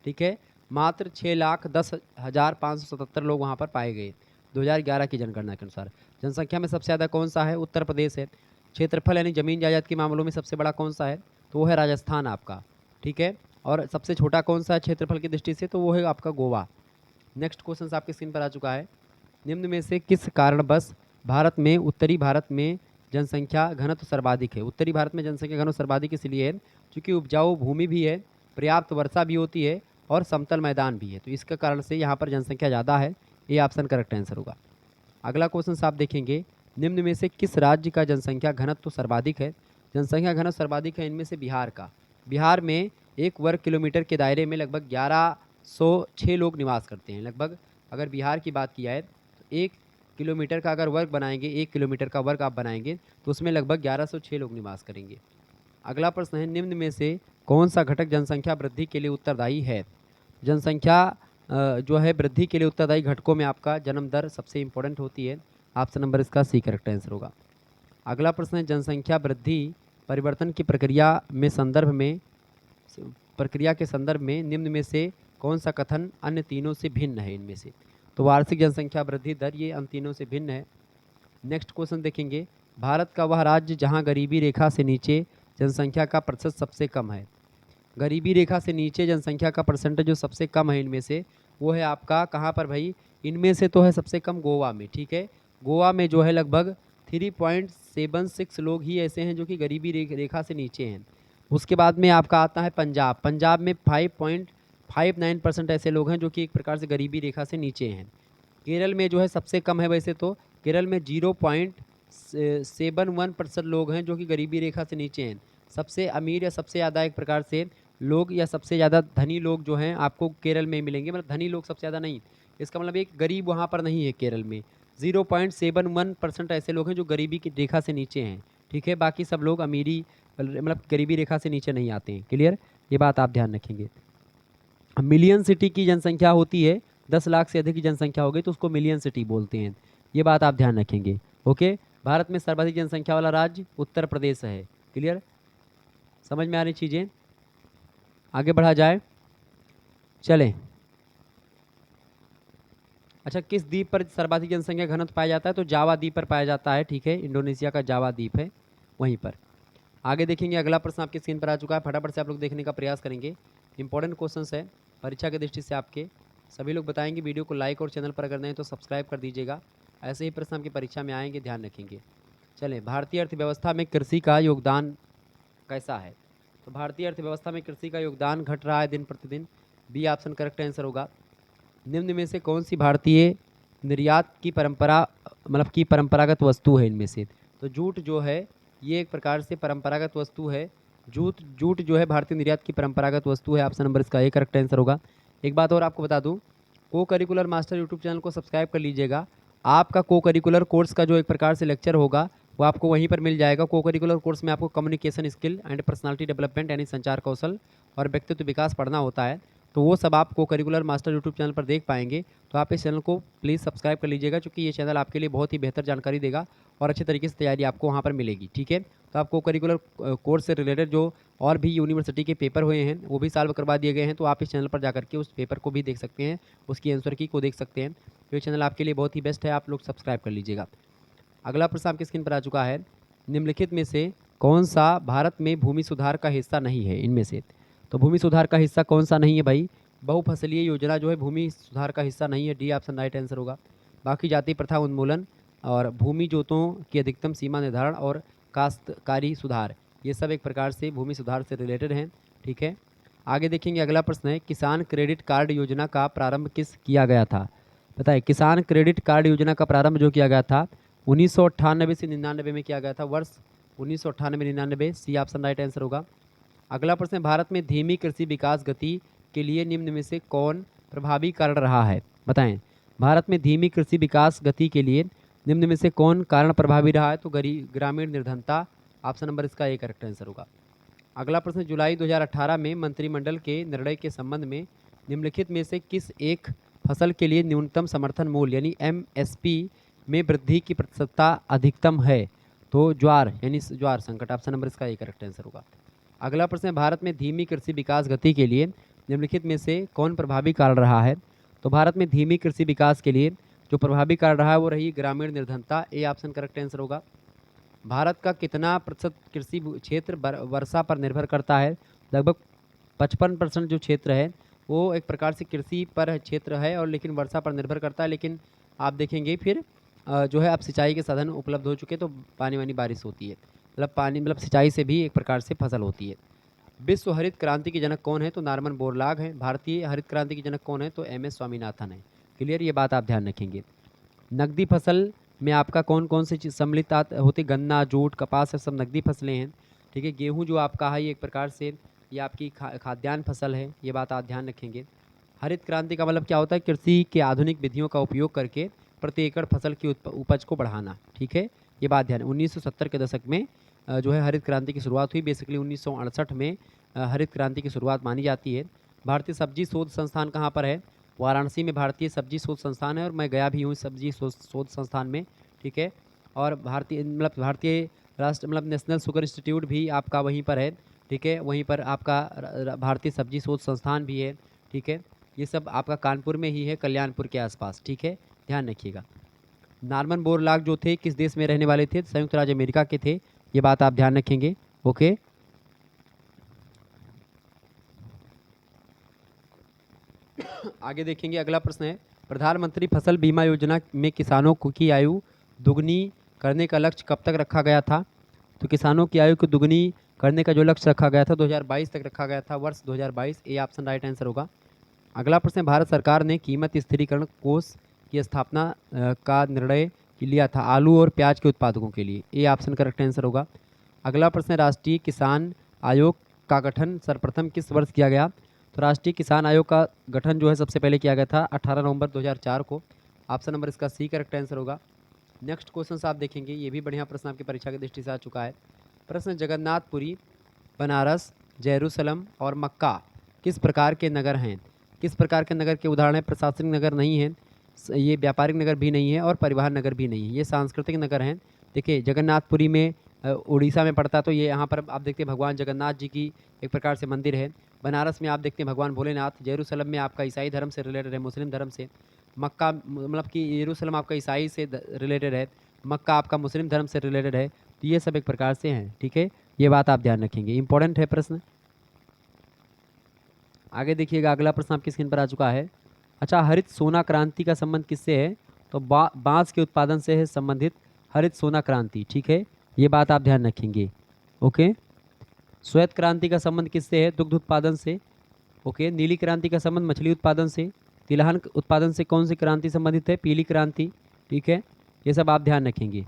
ठीक है, मात्र 6,10,577 लोग वहाँ पर पाए गए 2011 की जनगणना के अनुसार। जनसंख्या में सबसे ज़्यादा कौन सा है? उत्तर प्रदेश है। क्षेत्रफल यानी ज़मीन जायदाद के मामलों में सबसे बड़ा कौन सा है? तो वो है राजस्थान आपका। ठीक है, और सबसे छोटा कौन सा है क्षेत्रफल की दृष्टि से? तो वो है आपका गोवा। नेक्स्ट क्वेश्चन आपके स्क्रीन पर आ चुका है। निम्न में से किस कारणवश भारत में उत्तरी भारत में जनसंख्या घनत्व सर्वाधिक है? उत्तरी भारत में जनसंख्या घनत्व सर्वाधिक इसलिए है क्योंकि उपजाऊ भूमि भी है, पर्याप्त वर्षा भी होती है और समतल मैदान भी है, तो इसके कारण से यहाँ पर जनसंख्या ज़्यादा है। ये ऑप्शन करेक्ट आंसर होगा। अगला क्वेश्चन आप देखेंगे, निम्न में से किस राज्य का जनसंख्या घनत्व सर्वाधिक है? जनसंख्या घनत्व सर्वाधिक है इनमें से बिहार का। बिहार में 1 वर्ग किलोमीटर के दायरे में लगभग 1106 लोग निवास करते हैं। लगभग अगर बिहार की बात किया है तो 1 किलोमीटर का अगर वर्ग बनाएंगे, 1 किलोमीटर का वर्ग आप बनाएंगे तो उसमें लगभग 1106 लोग निवास करेंगे। अगला प्रश्न है, निम्न में से कौन सा घटक जनसंख्या वृद्धि के लिए उत्तरदायी है? जनसंख्या जो है वृद्धि के लिए उत्तरदायी घटकों में आपका जन्म दर सबसे इंपॉर्टेंट होती है। ऑप्शन नंबर इसका सी करेक्ट आंसर होगा। अगला प्रश्न है, जनसंख्या वृद्धि परिवर्तन की प्रक्रिया के संदर्भ में निम्न में से कौन सा कथन अन्य तीनों से भिन्न है? इनमें से तो वार्षिक जनसंख्या वृद्धि दर ये अन्य तीनों से भिन्न है। नेक्स्ट क्वेश्चन देखेंगे, भारत का वह राज्य जहाँ गरीबी रेखा से नीचे जनसंख्या का प्रतिशत सबसे कम है। गरीबी रेखा से नीचे जनसंख्या का परसेंटेज जो सबसे कम है इनमें से वो है आपका कहाँ पर भाई? इनमें से तो है सबसे कम गोवा में। ठीक है, गोवा में जो है लगभग 3.76 लोग ही ऐसे हैं जो कि गरीबी रेखा से नीचे हैं। उसके बाद में आपका आता है पंजाब। पंजाब में 5.59% ऐसे लोग हैं जो कि एक प्रकार से गरीबी रेखा से नीचे हैं। केरल में जो है सबसे कम है, वैसे तो केरल में 0.71% लोग हैं जो कि गरीबी रेखा से नीचे हैं। सबसे अमीर या सबसे ज़्यादा एक प्रकार से लोग या सबसे ज़्यादा धनी लोग जो हैं आपको केरल में मिलेंगे, मतलब धनी लोग सबसे ज़्यादा नहीं, इसका मतलब एक गरीब वहाँ पर नहीं है केरल में। 0.71% ऐसे लोग हैं जो गरीबी की रेखा से नीचे हैं। ठीक है, बाकी सब लोग अमीरी मतलब गरीबी रेखा से नीचे नहीं आते हैं। क्लियर, ये बात आप ध्यान रखेंगे। मिलियन सिटी की जनसंख्या होती है, 10 लाख से अधिक की जनसंख्या हो गई तो उसको मिलियन सिटी बोलते हैं। ये बात आप ध्यान रखेंगे। ओके, भारत में सर्वाधिक जनसंख्या वाला राज्य उत्तर प्रदेश है। क्लियर, समझ में आ रही चीज़ें? आगे बढ़ा जाए, चलें। अच्छा, किस द्वीप पर सर्वाधिक जनसंख्या घनत्व पाया जाता है? तो जावा द्वीप पर पाया जाता है। ठीक है, इंडोनेशिया का जावा द्वीप है वहीं पर। आगे देखेंगे, अगला प्रश्न आपकी स्क्रीन पर आ चुका है, फटाफट से आप लोग देखने का प्रयास करेंगे। इंपॉर्टेंट क्वेश्चन है परीक्षा की दृष्टि से आपके, सभी लोग बताएंगे। वीडियो को लाइक और चैनल पर अगर नहीं तो सब्सक्राइब कर दीजिएगा, ऐसे ही प्रश्न आपकी परीक्षा में आएंगे, ध्यान रखेंगे। चलें, भारतीय अर्थव्यवस्था में कृषि का योगदान कैसा है? तो भारतीय अर्थव्यवस्था में कृषि का योगदान घट रहा है दिन प्रतिदिन। बी ऑप्शन करेक्ट आंसर होगा। निम्न में से कौन सी भारतीय निर्यात की मतलब की परंपरागत वस्तु है इनमें से? तो जूट जो है ये एक प्रकार से परंपरागत वस्तु है। जूट जो है भारतीय निर्यात की परंपरागत वस्तु है। ऑप्शन नंबर इसका ए करेक्ट आंसर होगा। एक बात और आपको बता दूं, को करिकुलर मास्टर यूट्यूब चैनल को सब्सक्राइब कर लीजिएगा। आपका को करिकुलर कोर्स का जो एक प्रकार से लेक्चर होगा वो आपको वहीं पर मिल जाएगा। को करिकुलर कोर्स में आपको communication skill and personality development यानी संचार कौशल और व्यक्तित्व विकास पढ़ना होता है। तो वो सब आप को करिकुलर मास्टर यूट्यूब चैनल पर देख पाएंगे। तो आप इस चैनल को प्लीज़ सब्सक्राइब कर लीजिएगा, क्योंकि ये चैनल आपके लिए बहुत ही बेहतर जानकारी देगा और अच्छे तरीके से तैयारी आपको वहाँ पर मिलेगी। ठीक है, तो आपको करिकुलर कोर्स से रिलेटेड जो और भी यूनिवर्सिटी के पेपर हुए हैं वो भी सॉल्व करवा दिए गए हैं। तो आप इस चैनल पर जाकर के उस पेपर को भी देख सकते हैं, उसकी आंसर की को देख सकते हैं। तो ये चैनल आपके लिए बहुत ही बेस्ट है, आप लोग सब्सक्राइब कर लीजिएगा। अगला प्रश्न आपकी स्क्रीन पर आ चुका है, निम्नलिखित में से कौन सा भारत में भूमि सुधार का हिस्सा नहीं है इनमें से। तो भूमि सुधार का हिस्सा कौन सा नहीं है भाई? बहुफसलीय योजना जो है भूमि सुधार का हिस्सा नहीं है, डी ऑप्शन राइट आंसर होगा। बाकी जाति प्रथा उन्मूलन और भूमि जोतों की अधिकतम सीमा निर्धारण और काश्तकारी सुधार, ये सब एक प्रकार से भूमि सुधार से रिलेटेड हैं। ठीक है, आगे देखेंगे। अगला प्रश्न है, किसान क्रेडिट कार्ड योजना का प्रारंभ किस किया गया था? बताइए, किसान क्रेडिट कार्ड योजना का प्रारंभ जो किया गया था 1998 से 99 में किया गया था, वर्ष 1998-99, सी ऑप्शन राइट आंसर होगा। अगला प्रश्न है, भारत में धीमी कृषि विकास गति के लिए निम्न में से कौन प्रभावी कारण रहा है? बताएं, भारत में धीमी कृषि विकास गति के लिए निम्न में से कौन कारण प्रभावी रहा है? तो ग्रामीण निर्धनता, ऑप्शन नंबर इसका ए करेक्ट आंसर होगा। अगला प्रश्न, जुलाई 2018 में मंत्रिमंडल के निर्णय के संबंध में निम्नलिखित में से किस एक फसल के लिए न्यूनतम समर्थन मूल्य यानी एमएसपी में वृद्धि की प्रतिशतता अधिकतम है? तो ज्वार यानी ज्वार संकट, ऑप्शन नंबर इसका ए करेक्ट आंसर होगा। अगला प्रश्न है, भारत में धीमी कृषि विकास गति के लिए निम्नलिखित में से कौन प्रभावी कारण रहा है? तो भारत में धीमी कृषि विकास के लिए जो प्रभावी कारण रहा है वो रही ग्रामीण निर्धनता, ए ऑप्शन करेक्ट आंसर होगा। भारत का कितना प्रतिशत कृषि क्षेत्र वर्षा पर निर्भर करता है? लगभग 55% जो क्षेत्र है वो एक प्रकार से कृषि पर क्षेत्र है और लेकिन वर्षा पर निर्भर करता है। लेकिन आप देखेंगे फिर जो है अब सिंचाई के साधन उपलब्ध हो चुके, तो पानी वानी बारिश होती है, मतलब पानी मतलब सिंचाई से भी एक प्रकार से फसल होती है। विश्व हरित क्रांति के जनक कौन है? तो नॉर्मन बोरलॉग हैं। भारतीय हरित क्रांति के जनक कौन है? तो एम.एस. स्वामीनाथन है। क्लियर, ये बात आप ध्यान रखेंगे। नकदी फसल में आपका कौन कौन सी चीज़ सम्मिलित होती? गन्ना, जूट, कपास, सब नकदी फसलें हैं। ठीक है, गेहूँ जो आपका है ये एक प्रकार से ये आपकी खाद्यान्न फसल है, ये बात आप ध्यान रखेंगे। हरित क्रांति का मतलब क्या होता है? कृषि के आधुनिक विधियों का उपयोग करके प्रति एकड़ फसल की उपज को बढ़ाना। ठीक है, ये बात ध्यान। 1970 के दशक में जो है हरित क्रांति की शुरुआत हुई। बेसिकली 1968 में हरित क्रांति की शुरुआत मानी जाती है। भारतीय सब्जी शोध संस्थान कहाँ पर है? वाराणसी में भारतीय सब्जी शोध संस्थान है और मैं गया भी हूँ सब्जी शोध संस्थान में। ठीक है, और भारतीय राष्ट्र नेशनल शुगर इंस्टीट्यूट भी आपका वहीं पर है। ठीक है, वहीं पर आपका भारतीय सब्जी शोध संस्थान भी है। ठीक है, ये सब आपका कानपुर में ही है, कल्याणपुर के आसपास। ठीक है, ध्यान रखिएगा। नॉर्मन बोरलॉग जो थे किस देश में रहने वाले थे? संयुक्त राज्य अमेरिका के थे, ये बात आप ध्यान रखेंगे। ओके, आगे देखेंगे। अगला प्रश्न है, प्रधानमंत्री फसल बीमा योजना में किसानों की आयु दुगनी करने का लक्ष्य कब तक रखा गया था? तो किसानों की आयु को दुगनी करने का जो लक्ष्य रखा गया था 2022 तक रखा गया था, वर्ष 2022, ए ऑप्शन राइट आंसर होगा। अगला प्रश्न, भारत सरकार ने कीमत स्थिरीकरण कोष की स्थापना का निर्णय लिया था आलू और प्याज के उत्पादकों के लिए, ए ऑप्शन करेक्ट आंसर होगा। अगला प्रश्न, राष्ट्रीय किसान आयोग का गठन सर्वप्रथम किस वर्ष किया गया? तो राष्ट्रीय किसान आयोग का गठन जो है सबसे पहले किया गया था 18 नवंबर 2004 को, ऑप्शन नंबर इसका सी करेक्ट आंसर होगा। नेक्स्ट क्वेश्चन आप देखेंगे, ये भी बढ़िया प्रश्न आपकी परीक्षा की दृष्टि से आ चुका है। प्रश्न, जगन्नाथपुरी, बनारस, जेरूसलम और मक्का किस प्रकार के नगर हैं? किस प्रकार के नगर के उदाहरण है? प्रशासनिक नगर नहीं है, ये व्यापारिक नगर भी नहीं है और परिवहन नगर भी नहीं है, ये सांस्कृतिक नगर हैं। देखिए, जगन्नाथपुरी में उड़ीसा में पड़ता, तो ये यहाँ पर आप देखते हैं भगवान जगन्नाथ जी की एक प्रकार से मंदिर है। बनारस में आप देखते हैं भगवान भोलेनाथ। जेरूसलम में आपका ईसाई धर्म से रिलेटेड है, मुस्लिम धर्म से। मक्का मतलब कि जेरूसलम आपका ईसाई से रिलेटेड है, मक्का आपका मुस्लिम धर्म से रिलेटेड है। तो ये सब एक प्रकार से हैं। ठीक है, ये बात आप ध्यान रखेंगे, इंपॉर्टेंट है प्रश्न। आगे देखिएगा, अगला प्रश्न आपकी स्क्रीन पर आ चुका है। अच्छा, हरित सोना क्रांति का संबंध किससे है? तो बांस के उत्पादन से है संबंधित हरित सोना क्रांति। ठीक है, ये बात आप ध्यान रखेंगे। ओके, श्वेत क्रांति का संबंध किससे है? दुग्ध उत्पादन से। ओके, नीली क्रांति का संबंध मछली उत्पादन से। तिलहन उत्पादन से कौन सी क्रांति संबंधित है? पीली क्रांति। ठीक है, ये सब आप ध्यान रखेंगे।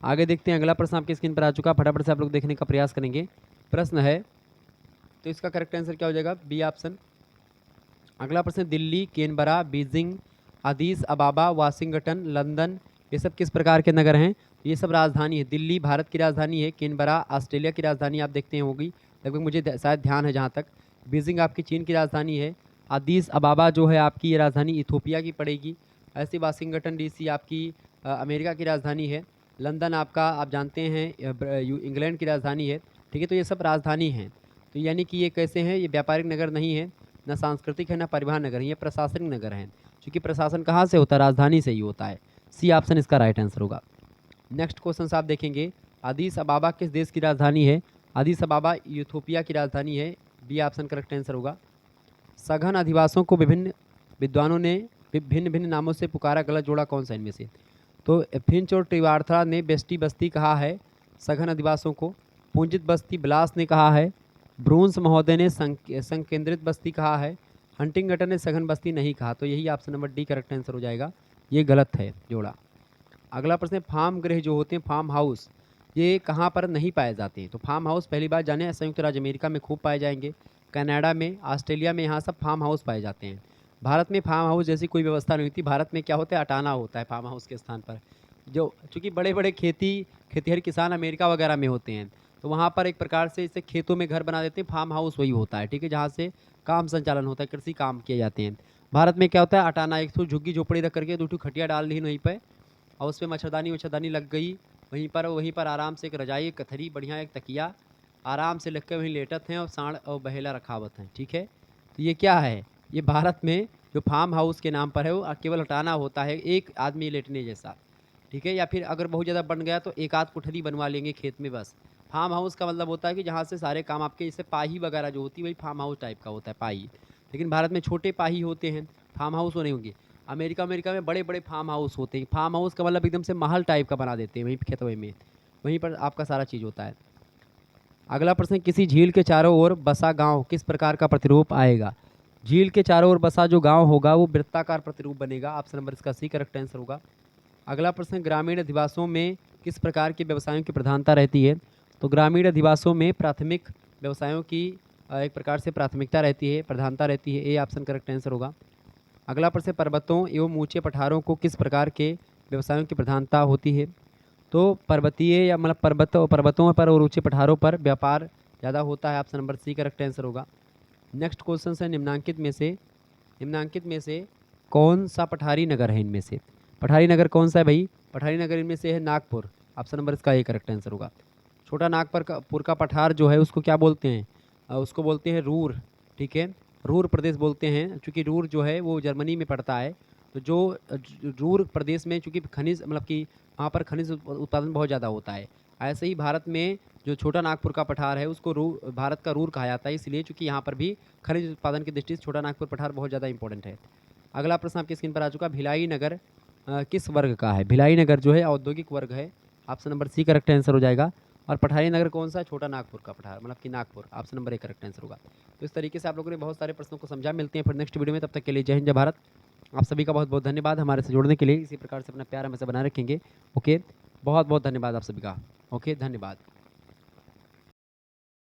आगे देखते हैं, अगला प्रश्न आपकी स्क्रीन पर आ चुका, फटाफट से आप लोग देखने का प्रयास करेंगे। प्रश्न है, तो इसका करेक्ट आंसर क्या हो जाएगा? B option. अगला प्रश्न, Delhi, Canberra, Beijing, Addis Ababa, Washington, London, ये सब किस प्रकार के नगर हैं? ये सब राजधानी है। दिल्ली भारत की राजधानी है, कैनबरा ऑस्ट्रेलिया की राजधानी आप देखते हैं होगी, लगभग मुझे शायद ध्यान है जहाँ तक। बीजिंग आपकी चीन की राजधानी है। अदीस अबाबा जो है आपकी ये राजधानी इथोपिया की पड़ेगी। ऐसे वाशिंगटन डीसी आपकी अमेरिका की राजधानी है। लंदन आपका आप जानते हैं इंग्लैंड की राजधानी है। ठीक है, तो ये सब राजधानी हैं। तो यानी कि ये कैसे हैं, ये व्यापारिक नगर नहीं है, ना सांस्कृतिक है, ना परिवहन नगर है, ये प्रशासनिक नगर हैं। क्योंकि प्रशासन कहाँ से होता है, राजधानी से ही होता है। सी ऑप्शन इसका राइट आंसर होगा। नेक्स्ट क्वेश्चन आप देखेंगे, अदीस अबाबा किस देश की राजधानी है? अदीस अबाबा इथोपिया की राजधानी है। बी ऑप्शन करेक्ट आंसर होगा। सघन अधिवासों को विभिन्न विद्वानों ने भिन्न भिन्न नामों से पुकारा, गलत जोड़ा कौन सा इनमें से? तो फिंच और ट्रिवार्थरा ने बेस्टी बस्ती कहा है सघन अधिवासों को। पूंजित बस्ती ब्लास ने कहा है। ब्रूंस महोदय ने संकेंद्रित बस्ती कहा है। हंटिंगटन ने सघन बस्ती नहीं कहा। तो यही option number D correct answer हो जाएगा, ये गलत है जोड़ा। अगला प्रश्न है, फार्म गृह जो होते हैं, फार्म हाउस, ये कहाँ पर नहीं पाए जाते हैं? तो फार्म हाउस पहली बार जाने संयुक्त राज्य अमेरिका में खूब पाए जाएंगे, कनाडा में, ऑस्ट्रेलिया में, यहाँ सब फार्म हाउस पाए जाते हैं। भारत में फार्म हाउस जैसी कोई व्यवस्था नहीं होती। भारत में क्या होता है, अटाना होता है फार्म हाउस के स्थान पर। जो चूँकि बड़े बड़े खेतिहर किसान अमेरिका वगैरह में होते हैं, तो वहाँ पर एक प्रकार से इसे खेतों में घर बना देते हैं। फार्म हाउस वही होता है, ठीक है, जहाँ से काम संचालन होता है, कृषि काम किए जाते हैं। भारत में क्या होता है, अटाना, एक तो झुग्गी झोपड़ी रख करके 2 खटिया डाल ली वहीं पर, और उस पर मच्छरदानी लग गई। वहीं पर आराम से एक रजाई, एक कथरी, बढ़िया एक तकिया, आराम से लग के वहीं लेटत हैं, और साँड़ और बहेला रखावत हैं। ठीक है, तो ये क्या है, ये भारत में जो फार्म हाउस के नाम पर है वो केवल हटाना होता है, एक आदमी लेटने जैसा। ठीक है, या फिर अगर बहुत ज़्यादा बन गया तो एक आध कोठरी बनवा लेंगे खेत में बस। फार्म हाउस का मतलब होता है कि जहाँ से सारे काम आपके, जैसे पाही वगैरह जो होती है वही फार्म हाउस टाइप का होता है, पाही। लेकिन भारत में छोटे पाही होते हैं, फार्म हाउस वो नहीं होंगे। अमेरिका में बड़े बड़े फार्म हाउस होते हैं। फार्म हाउस का मतलब एकदम से महल टाइप का बना देते हैं वहीं खेतों में, वहीं पर आपका सारा चीज़ होता है। अगला प्रश्न, किसी झील के चारों ओर बसा गांव किस प्रकार का प्रतिरूप आएगा? झील के चारों ओर बसा जो गांव होगा वो वृत्ताकार प्रतिरूप बनेगा। ऑप्शन नंबर इसका सी करेक्ट आंसर होगा। अगला प्रश्न, ग्रामीण अधिवासों में किस प्रकार के व्यवसायों की प्रधानता रहती है? तो ग्रामीण अधिवासों में प्राथमिक व्यवसायों की एक प्रकार से प्राथमिकता रहती है, प्रधानता रहती है। ए ऑप्शन करेक्ट आंसर होगा। अगला प्रश्न, पर्वतों एवं ऊंचे पठारों को किस प्रकार के व्यवसायों की प्रधानता होती है? तो पर्वतीय या मतलब पर्वतों पर और ऊंचे पठारों पर व्यापार ज़्यादा होता है। Option number C correct answer होगा। नेक्स्ट क्वेश्चन है, निम्नांकित में से कौन सा पठारी नगर है इनमें से? पठारी नगर कौन सा है भाई? पठारी नगर इनमें से है नागपुर। ऑप्शन नंबर इसका ए करेक्ट आंसर होगा। छोटा नागपुर का पठार जो है उसको क्या बोलते हैं? उसको बोलते हैं रूर। ठीक है, रूर प्रदेश बोलते हैं, चूँकि रूर जो है वो जर्मनी में पड़ता है। तो जो रूर प्रदेश में चूँकि खनिज मतलब कि वहाँ पर खनिज उत्पादन बहुत ज़्यादा होता है। ऐसे ही भारत में जो छोटा नागपुर का पठार है उसको भारत का रूर कहा जाता है, इसलिए चूँकि यहाँ पर भी खनिज उत्पादन की दृष्टि से छोटा नागपुर पठार बहुत ज़्यादा इंपॉर्टेंट है। अगला प्रश्न आपकी स्क्रीन पर आ चुका, भिलाई नगर किस वर्ग का है? भिलाई नगर जो है औद्योगिक वर्ग है। Option number C correct answer हो जाएगा। और पठारी नगर कौन सा है? छोटा नागपुर का पठार, मतलब कि Nagpur. Option number A correct answer होगा। तो इस तरीके से आप लोगों ने बहुत सारे प्रश्नों को समझा। मिलते हैं फिर नेक्स्ट वीडियो में, तब तक के लिए जय हिंद जय भारत। आप सभी का बहुत बहुत धन्यवाद हमारे से जुड़ने के लिए। इसी प्रकार से अपना प्यार हमें से बनाए रखेंगे। ओके, बहुत बहुत धन्यवाद आप सभी का। ओके, धन्यवाद।